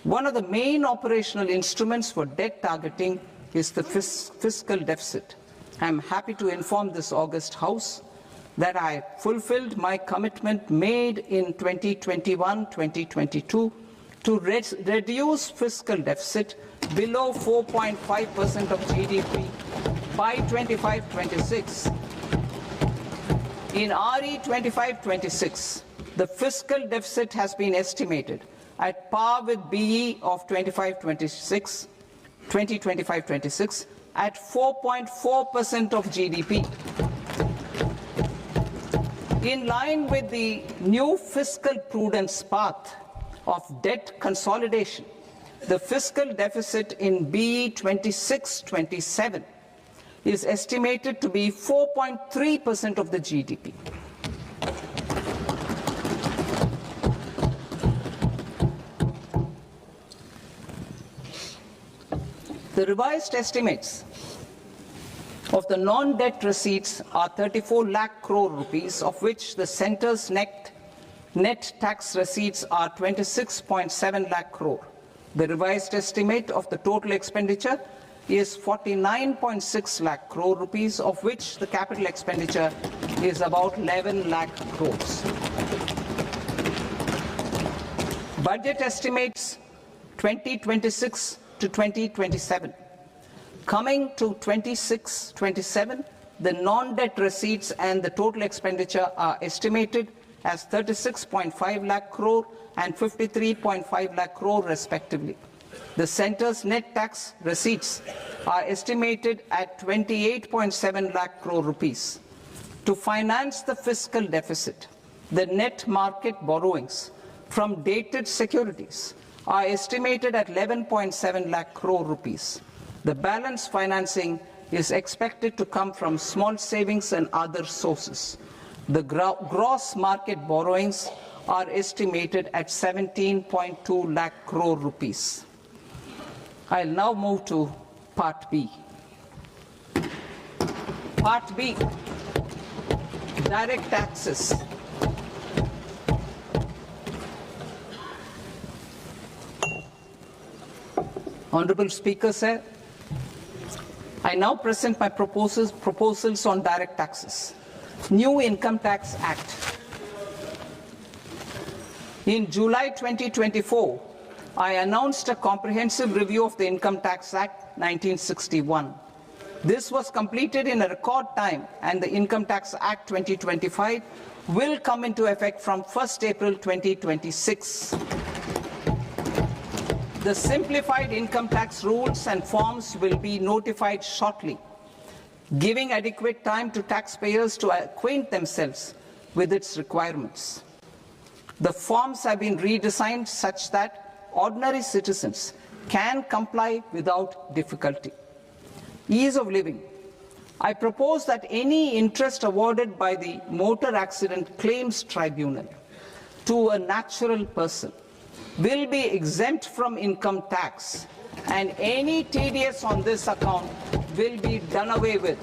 One of the main operational instruments for debt targeting is the fiscal deficit. I am happy to inform this august House that I fulfilled my commitment made in 2021-2022 to reduce fiscal deficit below 4.5% of GDP by 25-26. In RE 25-26, the fiscal deficit has been estimated at par with BE of 2025-26 at 4.4% of GDP. In line with the new fiscal prudence path of debt consolidation, the fiscal deficit in BE 26-27 is estimated to be 4.3% of the GDP. The revised estimates of the non-debt receipts are 34 lakh crore rupees, of which the centre's net tax receipts are 26.7 lakh crore. The revised estimate of the total expenditure is 49.6 lakh crore rupees, of which the capital expenditure is about 11 lakh crores. Budget estimates 2026 to 2027. Coming to 26-27, the non-debt receipts and the total expenditure are estimated as 36.5 lakh crore and 53.5 lakh crore respectively. The centre's net tax receipts are estimated at 28.7 lakh crore rupees. To finance the fiscal deficit, the net market borrowings from dated securities are estimated at 11.7 lakh crore rupees. The balance financing is expected to come from small savings and other sources. The gross market borrowings are estimated at 17.2 lakh crore rupees. I'll now move to Part B. Part B, direct taxes. Honorable Speaker, sir, I now present my proposals on direct taxes. New Income Tax Act. In July 2024, I announced a comprehensive review of the Income Tax Act 1961. This was completed in a record time, and the Income Tax Act 2025 will come into effect from 1st April 2026. The simplified income tax rules and forms will be notified shortly, giving adequate time to taxpayers to acquaint themselves with its requirements. The forms have been redesigned such that ordinary citizens can comply without difficulty. Ease of living. I propose that any interest awarded by the Motor Accident Claims Tribunal to a natural person will be exempt from income tax, and any TDS on this account will be done away with.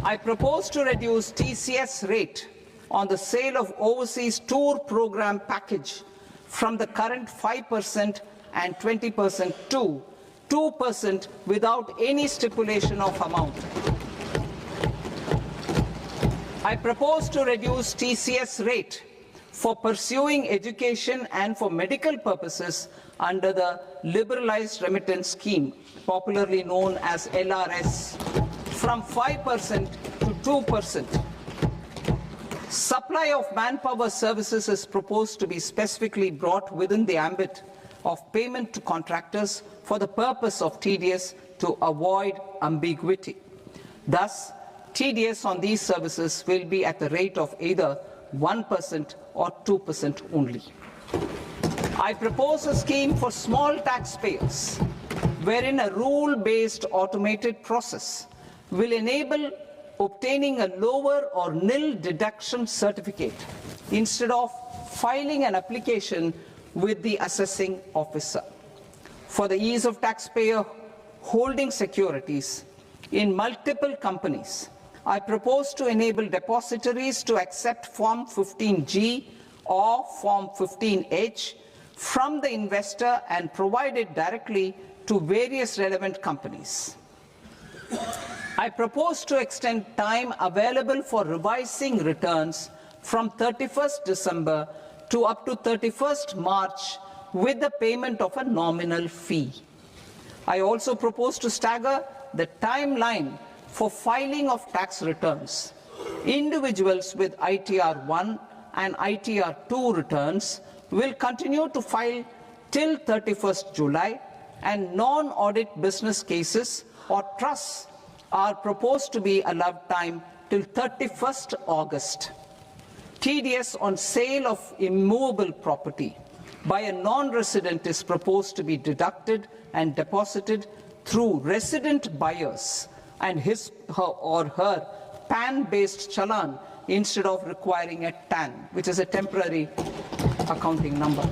I propose to reduce TCS rate on the sale of overseas tour program package from the current 5% and 20% to 2% without any stipulation of amount. I propose to reduce TCS rate for pursuing education and for medical purposes under the Liberalized Remittance Scheme, popularly known as LRS, from 5% to 2%. Supply of manpower services is proposed to be specifically brought within the ambit of payment to contractors for the purpose of TDS to avoid ambiguity. Thus, TDS on these services will be at the rate of either 1% or 2% only. I propose a scheme for small taxpayers, wherein a rule-based automated process will enable obtaining a lower or nil deduction certificate instead of filing an application with the assessing officer. For the ease of taxpayer holding securities in multiple companies, I propose to enable depositories to accept Form 15G or Form 15H from the investor and provide it directly to various relevant companies. I propose to extend time available for revising returns from 31st December to up to 31st March with the payment of a nominal fee. I also propose to stagger the timeline for filing of tax returns. Individuals with ITR 1 and ITR 2 returns will continue to file till 31st July, and non-audit business cases or trusts are proposed to be allowed time till 31st August. TDS on sale of immovable property by a non-resident is proposed to be deducted and deposited through resident buyers and his or her PAN-based challan instead of requiring a TAN, which is a temporary accounting number.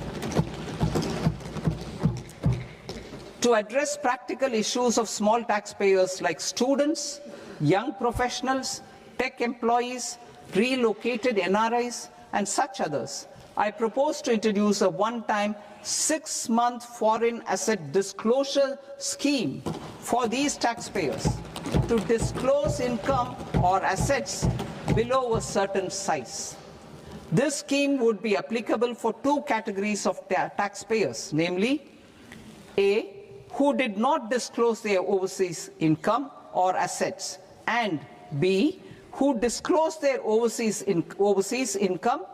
To address practical issues of small taxpayers like students, young professionals, tech employees, relocated NRIs, and such others, I propose to introduce a one-time 6-month foreign asset disclosure scheme for these taxpayers to disclose income or assets below a certain size. This scheme would be applicable for two categories of taxpayers, namely A, who did not disclose their overseas income or assets, and B, who disclosed their overseas income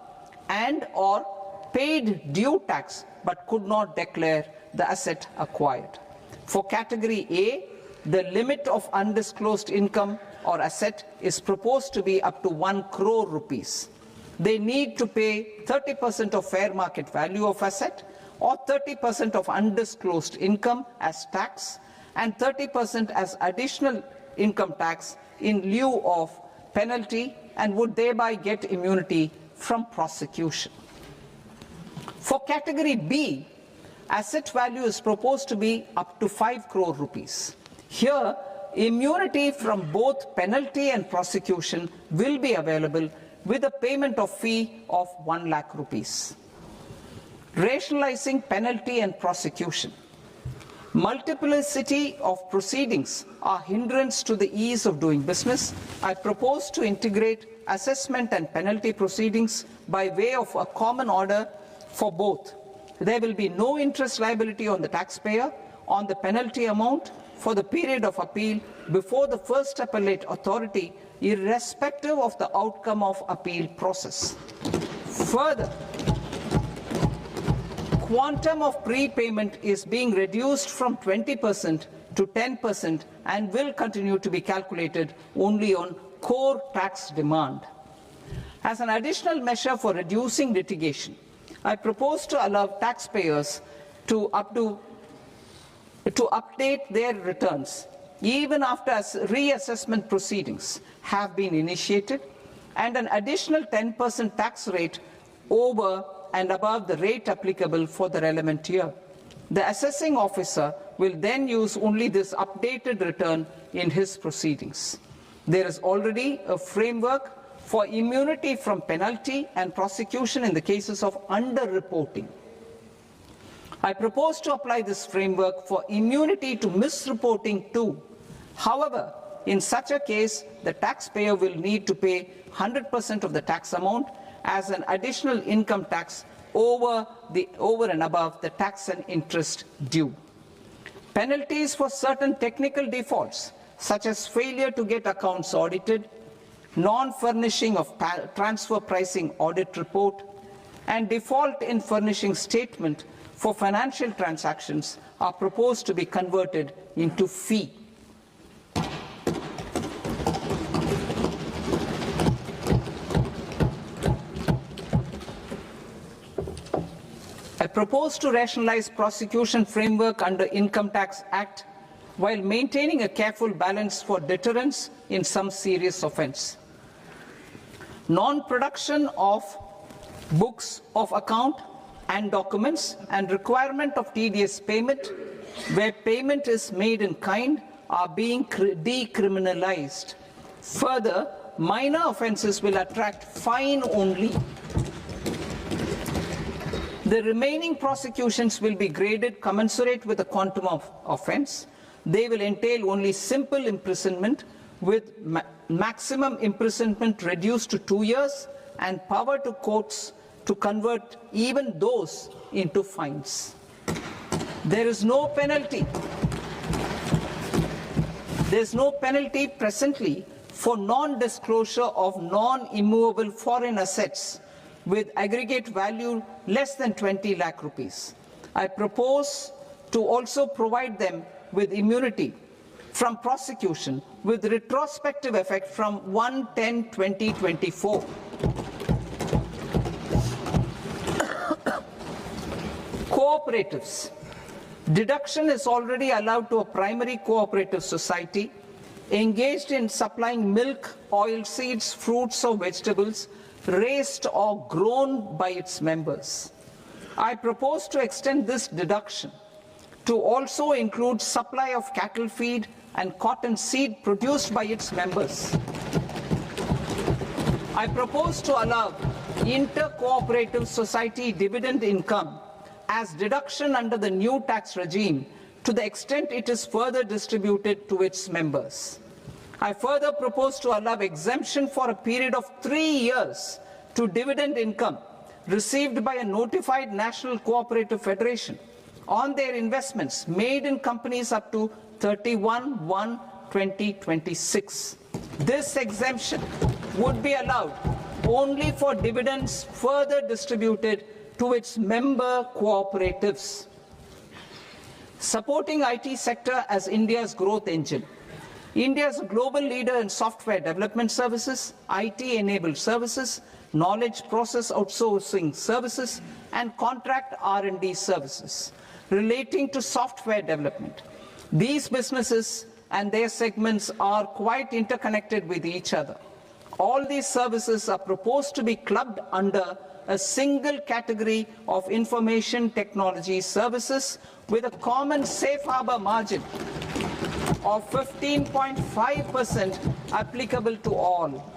and or paid due tax but could not declare the asset acquired. For category A, the limit of undisclosed income or asset is proposed to be up to 1 crore rupees. they need to pay 30% of fair market value of asset or 30% of undisclosed income as tax and 30% as additional income tax in lieu of penalty and would thereby get immunity from prosecution. For category B, asset value is proposed to be up to 5 crore rupees. Here, immunity from both penalty and prosecution will be available with a payment of fee of 1 lakh rupees. Rationalizing penalty and prosecution. Multiplicity of proceedings are hindrance to the ease of doing business. I propose to integrate assessment and penalty proceedings by way of a common order for both. There will be no interest liability on the taxpayer on the penalty amount for the period of appeal before the first appellate authority, irrespective of the outcome of appeal process. Further, quantum of prepayment is being reduced from 20% to 10% and will continue to be calculated only on core tax demand. As an additional measure for reducing litigation, I propose to allow taxpayers to update their returns even after reassessment proceedings have been initiated and an additional 10% tax rate over and above the rate applicable for the relevant year. The assessing officer will then use only this updated return in his proceedings. There is already a framework for immunity from penalty and prosecution in the cases of underreporting. I propose to apply this framework for immunity to misreporting too. However, in such a case, the taxpayer will need to pay 100% of the tax amount as an additional income tax over and above the tax and interest due. Penalties for certain technical defaults, such as failure to get accounts audited, non-furnishing of transfer pricing audit report, and default in furnishing statement for financial transactions are proposed to be converted into fee. I propose to rationalize prosecution framework under Income Tax Act while maintaining a careful balance for deterrence in some serious offence. Non-production of books of account and documents and requirement of TDS payment where payment is made in kind are being decriminalized. Further, minor offences will attract fine only. The remaining prosecutions will be graded commensurate with the quantum of offence. They will entail only simple imprisonment with maximum imprisonment reduced to 2 years and power to courts to convert even those into fines. There is no penalty. There is no penalty presently for non-disclosure of non-immovable foreign assets with aggregate value less than 20 lakh rupees. I propose to also provide them with immunity from prosecution with retrospective effect from 1/10/2024. Cooperatives. Deduction is already allowed to a primary cooperative society engaged in supplying milk, oilseeds, fruits or vegetables raised or grown by its members. I propose to extend this deduction to also include supply of cattle feed and cotton seed produced by its members. I propose to allow inter-cooperative society dividend income as deduction under the new tax regime to the extent it is further distributed to its members. I further propose to allow exemption for a period of 3 years to dividend income received by a notified national cooperative federation on their investments made in companies up to 31/1/2026. This exemption would be allowed only for dividends further distributed to its member cooperatives. Supporting IT sector as India's growth engine. India is a global leader in software development services, IT-enabled services, knowledge process outsourcing services, and contract R&D services relating to software development. These businesses and their segments are quite interconnected with each other. All these services are proposed to be clubbed under a single category of information technology services with a common safe harbor margin of 15.5% applicable to all.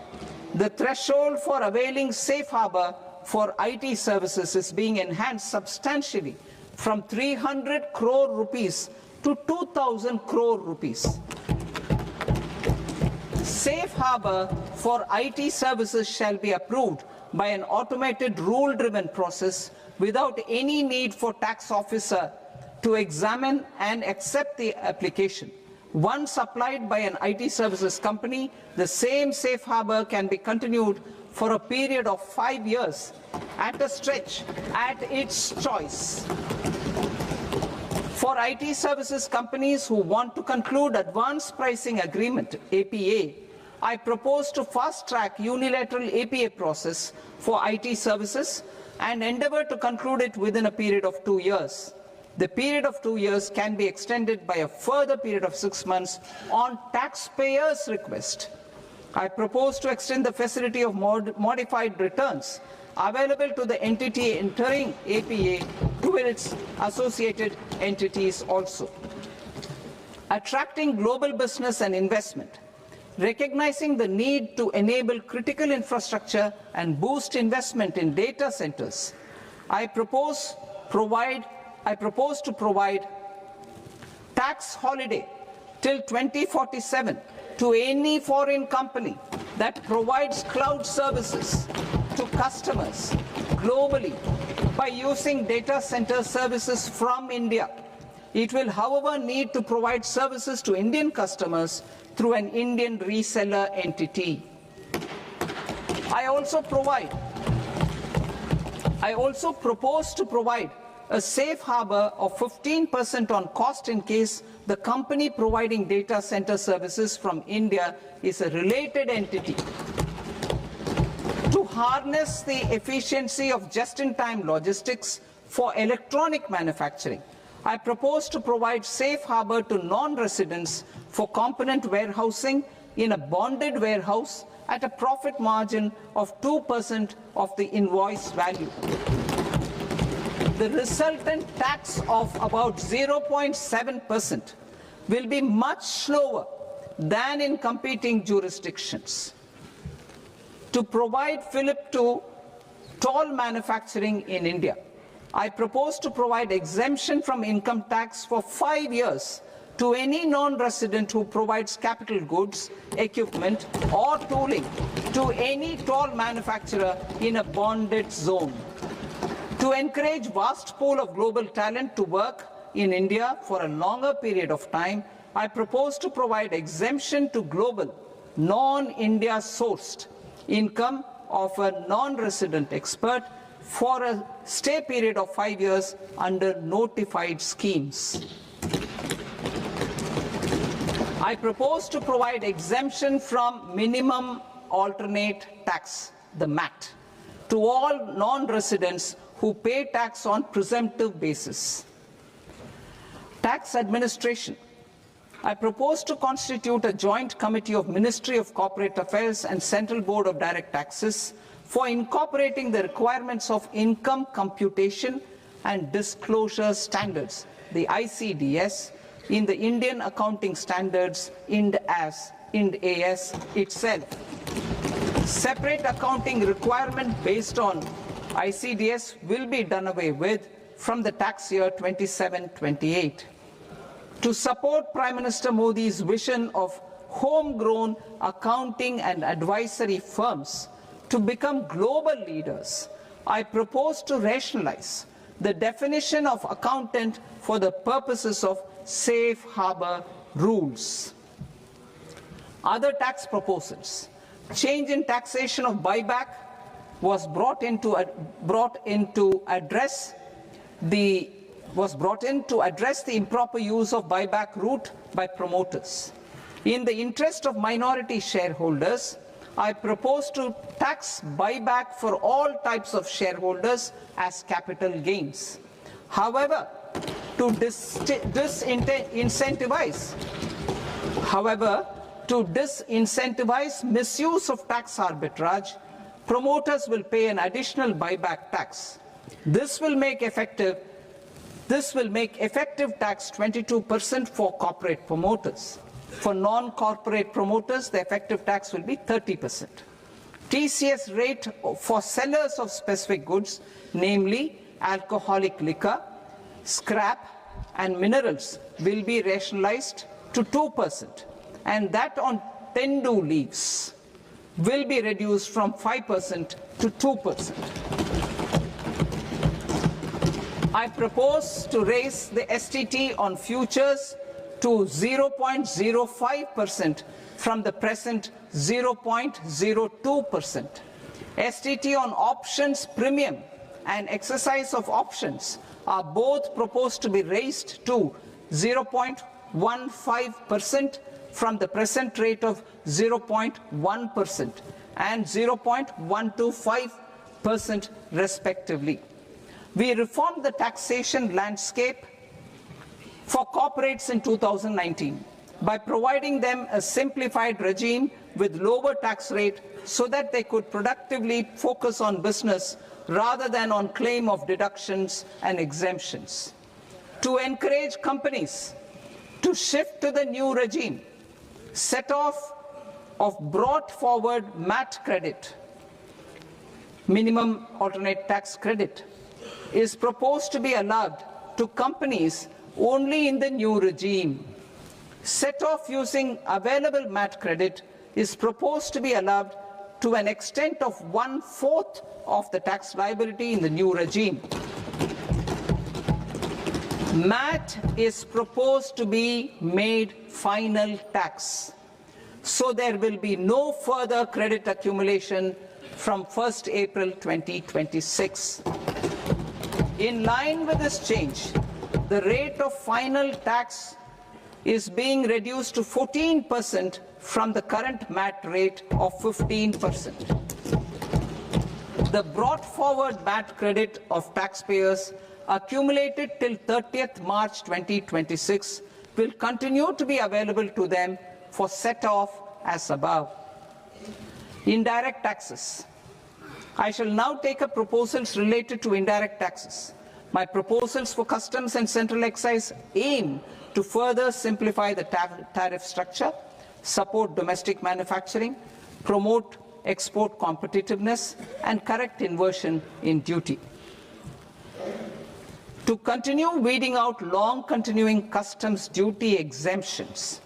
The threshold for availing safe harbor for IT services is being enhanced substantially from 300 crore rupees to 2,000 crore rupees. Safe harbor for IT services shall be approved by an automated rule-driven process without any need for tax officer to examine and accept the application. Once applied by an IT services company, the same safe harbor can be continued for a period of 5 years at a stretch at its choice. For IT services companies who want to conclude advanced pricing agreement, APA, I propose to fast-track unilateral APA process for IT services and endeavor to conclude it within a period of 2 years. The period of 2 years can be extended by a further period of 6 months on taxpayers' request. I propose to extend the facility of modified returns available to the entity entering APA to its associated entities also. Attracting global business and investment. Recognizing the need to enable critical infrastructure and boost investment in data centers, I propose to provide tax holiday till 2047 to any foreign company that provides cloud services to customers globally by using data center services from India. It will, however, need to provide services to Indian customers through an Indian reseller entity. I also propose to provide a safe harbor of 15% on cost in case the company providing data center services from India is a related entity. To harness the efficiency of just-in-time logistics for electronic manufacturing, I propose to provide safe harbor to non-residents for component warehousing in a bonded warehouse at a profit margin of 2% of the invoice value. The resultant tax of about 0.7% will be much lower than in competing jurisdictions. To provide fillip to toll manufacturing in India, I propose to provide exemption from income tax for 5 years to any non-resident who provides capital goods, equipment, or tooling to any toll manufacturer in a bonded zone. To encourage vast pool of global talent to work in India for a longer period of time, I propose to provide exemption to global, non-India sourced income of a non-resident expert for a stay period of 5 years under notified schemes. I propose to provide exemption from minimum alternate tax, the MAT, to all non-residents who pay tax on presumptive basis. Tax administration. I propose to constitute a joint committee of Ministry of Corporate Affairs and Central Board of Direct Taxes for incorporating the requirements of income computation and disclosure standards, the ICDS, in the Indian Accounting Standards Ind AS itself. Separate accounting requirement based on ICDS will be done away with from the tax year 27-28. To support Prime Minister Modi's vision of homegrown accounting and advisory firms to become global leaders, I propose to rationalize the definition of accountant for the purposes of safe harbor rules. Other tax proposals. Change in taxation of buyback was brought in to address the improper use of buyback route by promoters. In the interest of minority shareholders, I propose to tax buyback for all types of shareholders as capital gains. However, to disincentivize misuse of tax arbitrage, promoters will pay an additional buyback tax. This will make effective tax 22% for corporate promoters. For non-corporate promoters, the effective tax will be 30%. TCS rate for sellers of specific goods, namely alcoholic liquor, scrap and minerals, will be rationalized to 2%, and that on tendu leaves will be reduced from 5% to 2%. I propose to raise the STT on futures to 0.05% from the present 0.02%. STT on options premium and exercise of options are both proposed to be raised to 0.15% from the present rate of 0.1% and 0.125% respectively. We reformed the taxation landscape for corporates in 2019 by providing them a simplified regime with lower tax rate so that they could productively focus on business rather than on claim of deductions and exemptions. To encourage companies to shift to the new regime, set-off of brought forward MAT credit, minimum alternate tax credit, is proposed to be allowed to companies only in the new regime. Set-off using available MAT credit is proposed to be allowed to an extent of 1/4 of the tax liability in the new regime. MAT is proposed to be made final tax, so there will be no further credit accumulation from 1st April 2026. In line with this change, the rate of final tax is being reduced to 14% from the current MAT rate of 15%. The brought forward MAT credit of taxpayers accumulated till 30th March 2026 will continue to be available to them for set-off as above. Indirect taxes. I shall now take up proposals related to indirect taxes. My proposals for customs and central excise aim to further simplify the tariff structure, support domestic manufacturing, promote export competitiveness, and correct inversion in duty. To continue weeding out long continuing customs duty exemptions,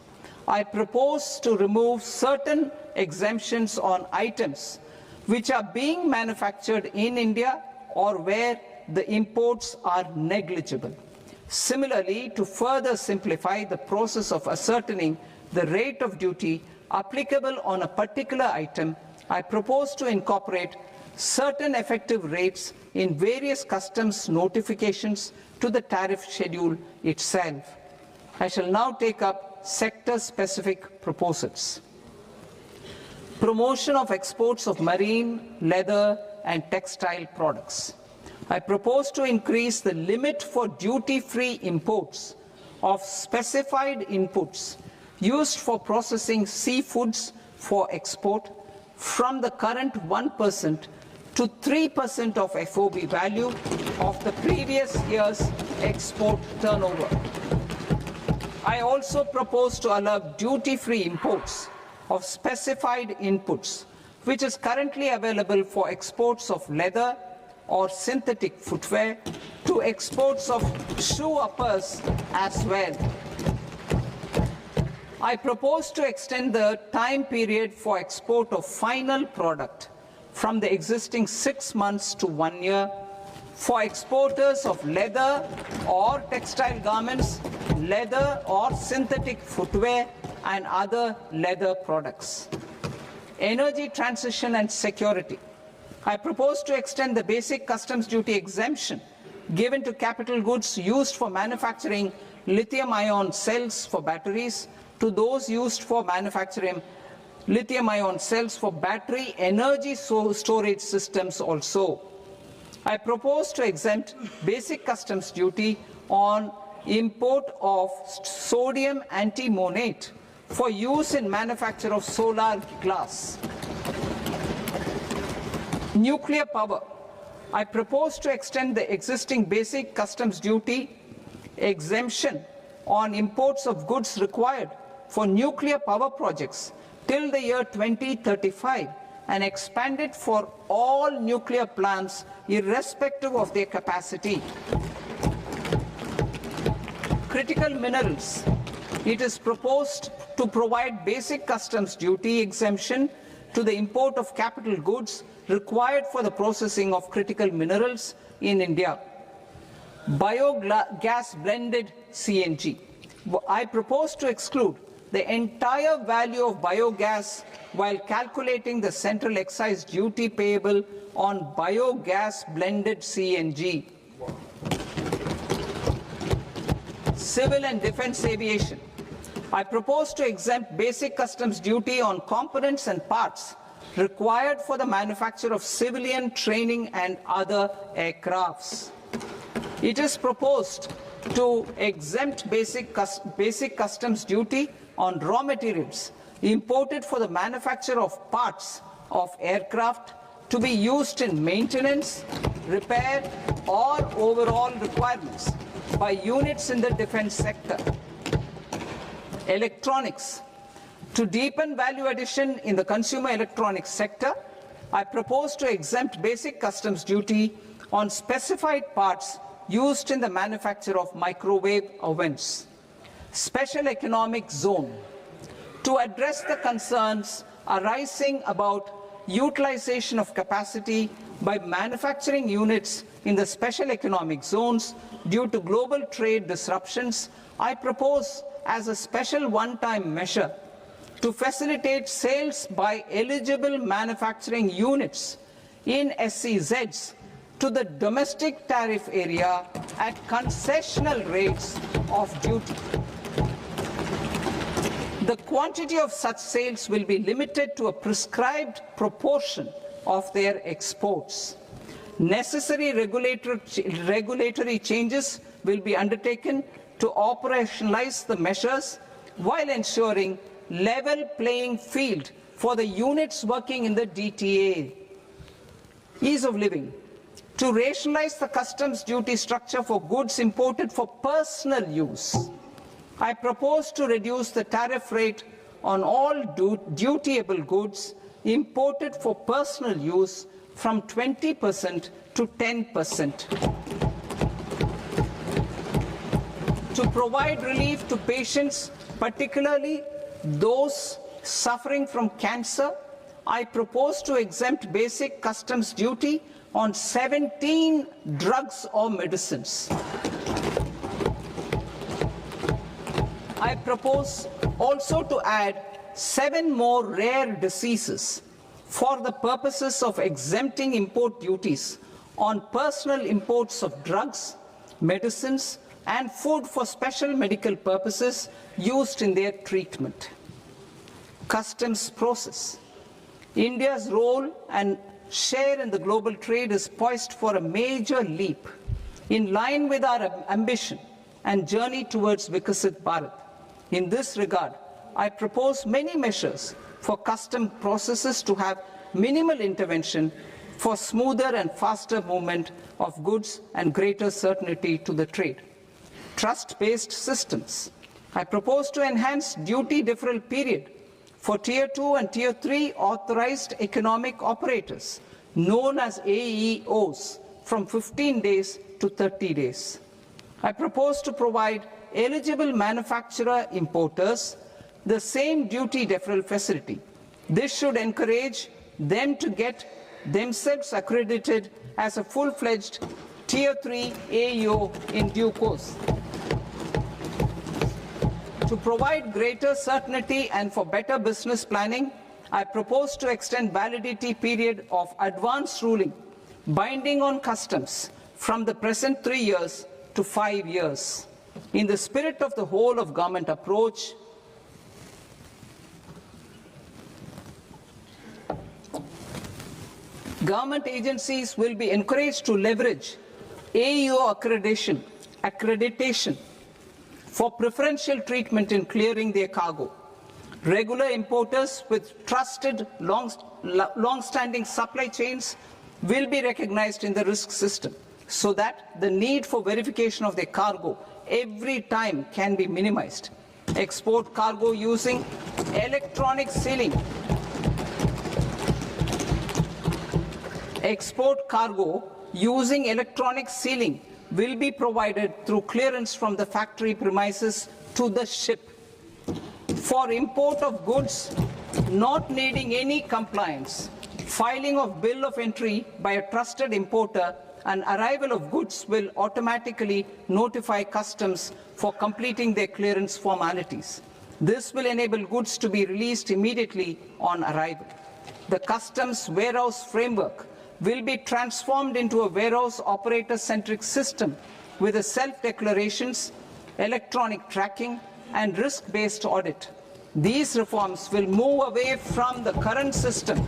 I propose to remove certain exemptions on items which are being manufactured in India or where the imports are negligible. Similarly, to further simplify the process of ascertaining the rate of duty applicable on a particular item, I propose to incorporate certain effective rates in various customs notifications to the tariff schedule itself. I shall now take up sector-specific proposals. Promotion of exports of marine, leather, and textile products. I propose to increase the limit for duty-free imports of specified inputs used for processing seafoods for export from the current 1% to 3% of FOB value of the previous year's export turnover. I also propose to allow duty-free imports of specified inputs, which is currently available for exports of leather or synthetic footwear, to exports of shoe uppers as well. I propose to extend the time period for export of final product from the existing 6 months to 1 year for exporters of leather or textile garments, leather or synthetic footwear, and other leather products. Energy transition and security. I propose to extend the basic customs duty exemption given to capital goods used for manufacturing lithium-ion cells for batteries to those used for manufacturing lithium-ion cells for battery energy storage systems also. I propose to exempt basic customs duty on import of sodium antimonate for use in manufacture of solar glass. Nuclear power. I propose to extend the existing basic customs duty exemption on imports of goods required for nuclear power projects till the year 2035 and expand it for all nuclear plants irrespective of their capacity. Critical minerals. It is proposed to provide basic customs duty exemption to the import of capital goods required for the processing of critical minerals in India. Biogas blended CNG. I propose to exclude the entire value of biogas while calculating the central excise duty payable on biogas blended CNG. Civil and defense aviation. I propose to exempt basic customs duty on components and parts required for the manufacture of civilian training and other aircrafts. It is proposed to exempt basic customs duty on raw materials imported for the manufacture of parts of aircraft to be used in maintenance, repair, or overall requirements by units in the defense sector. Electronics. To deepen value addition in the consumer electronics sector, I propose to exempt basic customs duty on specified parts used in the manufacture of microwave ovens. Special economic zone. To address the concerns arising about utilization of capacity by manufacturing units in the special economic zones due to global trade disruptions, I propose as a special one-time measure to facilitate sales by eligible manufacturing units in SEZs to the domestic tariff area at concessional rates of duty. The quantity of such sales will be limited to a prescribed proportion of their exports. Necessary regulatory changes will be undertaken to operationalize the measures while ensuring level playing field for the units working in the DTA. Ease of living. To rationalize the customs duty structure for goods imported for personal use, I propose to reduce the tariff rate on all dutiable goods imported for personal use from 20% to 10%. To provide relief to patients, particularly those suffering from cancer, I propose to exempt basic customs duty on 17 drugs or medicines. I propose also to add 7 more rare diseases for the purposes of exempting import duties on personal imports of drugs, medicines, and food for special medical purposes used in their treatment. Customs process. India's role and share in the global trade is poised for a major leap in line with our ambition and journey towards Vikasit Bharat. In this regard, I propose many measures for custom processes to have minimal intervention for smoother and faster movement of goods and greater certainty to the trade. Trust-based systems. I propose to enhance duty deferral period for Tier 2 and Tier 3 authorized economic operators, known as AEOs, from 15 days to 30 days. I propose to provide eligible manufacturer importers the same duty deferral facility. This should encourage them to get themselves accredited as a full-fledged Tier 3 AEO in due course. To provide greater certainty and for better business planning, I propose to extend validity period of advance ruling binding on customs from the present 3 years to 5 years. In the spirit of the whole of government approach, Government agencies will be encouraged to leverage AEO accreditation for preferential treatment in clearing their cargo. Regular importers with trusted long-standing supply chains will be recognized in the risk system so that the need for verification of their cargo every time can be minimized. Export cargo using electronic sealing. Export cargo using electronic sealing will be provided through clearance from the factory premises to the ship. For import of goods not needing any compliance, filing of bill of entry by a trusted importer and arrival of goods will automatically notify customs for completing their clearance formalities. This will enable goods to be released immediately on arrival. The customs warehouse framework will be transformed into a warehouse operator-centric system with a self-declarations, electronic tracking, and risk-based audit. These reforms will move away from the current system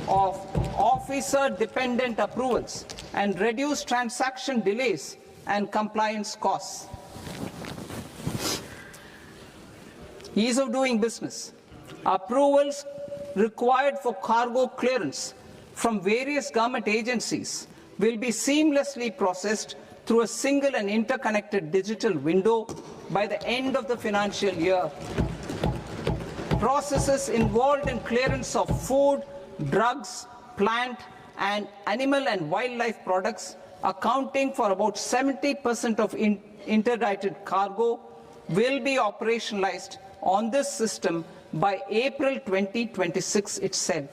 of officer-dependent approvals and reduce transaction delays and compliance costs. Ease of doing business. Approvals required for cargo clearance from various government agencies will be seamlessly processed through a single and interconnected digital window by the end of the financial year. Processes involved in clearance of food, drugs, plant, and animal and wildlife products, accounting for about 70% of interdicted cargo, will be operationalized on this system by April 2026 itself.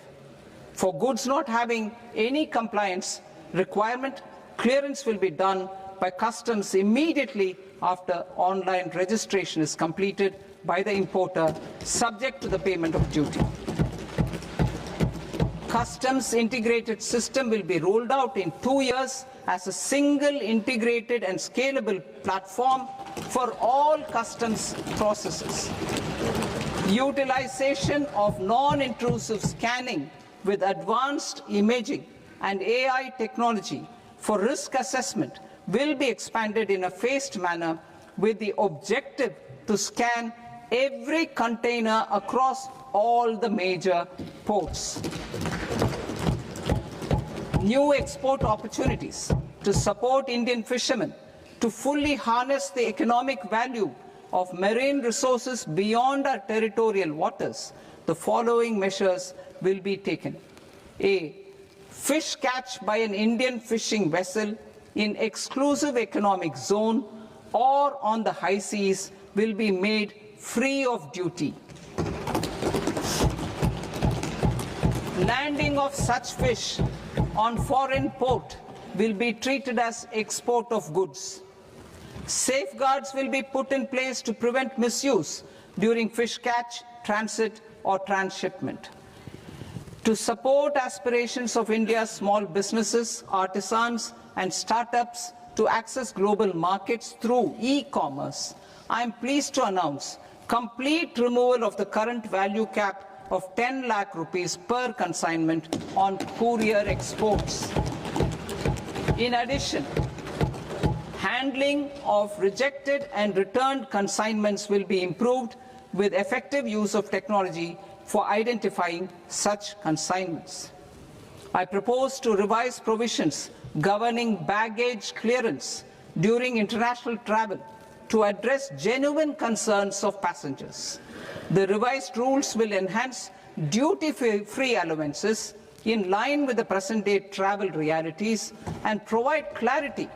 For goods not having any compliance requirement, clearance will be done by customs immediately after online registration is completed by the importer, subject to the payment of duty. Customs integrated system will be rolled out in 2 years as a single integrated and scalable platform for all customs processes. Utilization of non-intrusive scanning with advanced imaging and AI technology for risk assessment will be expanded in a phased manner with the objective to scan every container across all the major ports. New export opportunities to support Indian fishermen to fully harness the economic value of marine resources beyond our territorial waters. The following measures will be taken. A. Fish catch by an Indian fishing vessel in exclusive economic zone or on the high seas will be made free of duty. Landing of such fish on foreign port will be treated as export of goods. Safeguards will be put in place to prevent misuse during fish catch, transit, or transshipment. To support aspirations of India's small businesses, artisans, and startups to access global markets through e-commerce, I am pleased to announce complete removal of the current value cap of 10 lakh rupees per consignment on courier exports. In addition, handling of rejected and returned consignments will be improved with effective use of technology for identifying such consignments. I propose to revise provisions governing baggage clearance during international travel to address genuine concerns of passengers. The revised rules will enhance duty-free allowances in line with the present-day travel realities and provide clarity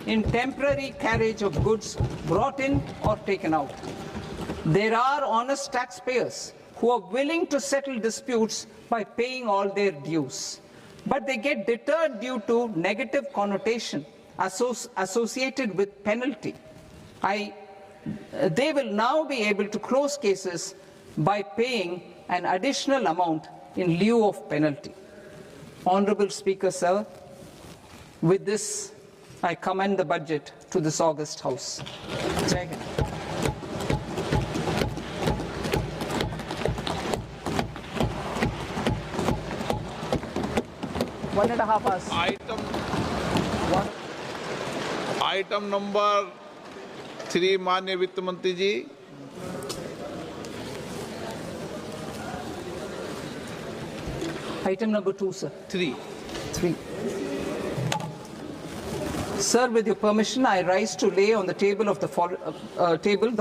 in temporary carriage of goods brought in or taken out. There are honest taxpayers who are willing to settle disputes by paying all their dues, but they get deterred due to negative connotation associated with penalty. They will now be able to close cases by paying an additional amount in lieu of penalty. Honorable Speaker, sir, with this, I commend the budget to this august House. Jai Hind. 1.5 hours. Item number 3 माननीय वित्त मंत्री जी। Item number 2, sir. 3। 3. Sir, with your permission, I rise to lay on the table of the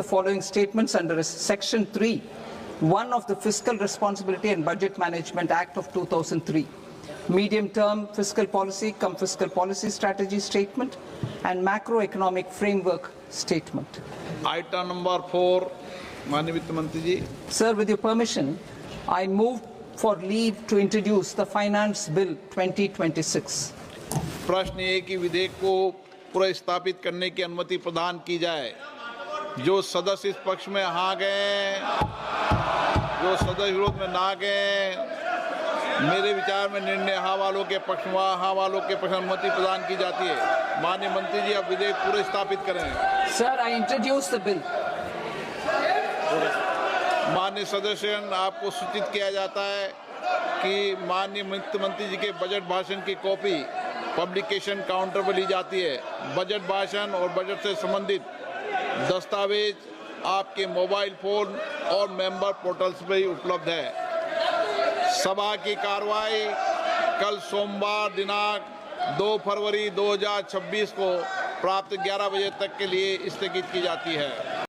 the following statements under Section 3, 1 of the Fiscal Responsibility and Budget Management Act of 2003, medium-term fiscal policy cum fiscal policy strategy statement, and macroeconomic framework statement. Item number 4 माननीय वित्त मंत्री जी। Sir, with your permission, I move for leave to introduce the Finance Bill 2026. प्रश्न ये कि विधेयक को पुनर्स्थापित करने की अनुमति प्रदान की जाए। जो सदस्य इस पक्ष में हाँ गए, जो सदस्य विरोध में ना गए, मेरे विचार में निर्णय हाँ वालों के पक्ष में हाँ वालों के पक्ष में अनुमति प्रदान की जाती है। माननीय मंत्री जी, अब विधेयक पुनर्स्थापित करें। Sir, I introduce the bill. माननीय सदस्य, आपको सूचित किया जाता है कि माननीय वित्त मंत्री जी के बजट भाषण की कॉपी पब्लिकेशन काउंटर पर ली जाती है। बजट भाषण और बजट से संबंधित दस्तावेज आपके मोबाइल फोन और मेंबर पोर्टल्स पर ही उपलब्ध है। सभा की कार्रवाई कल सोमवार दिनांक 2 फरवरी 2026 को प्राप्त 11 बजे तक के लिए स्थगित की जाती है।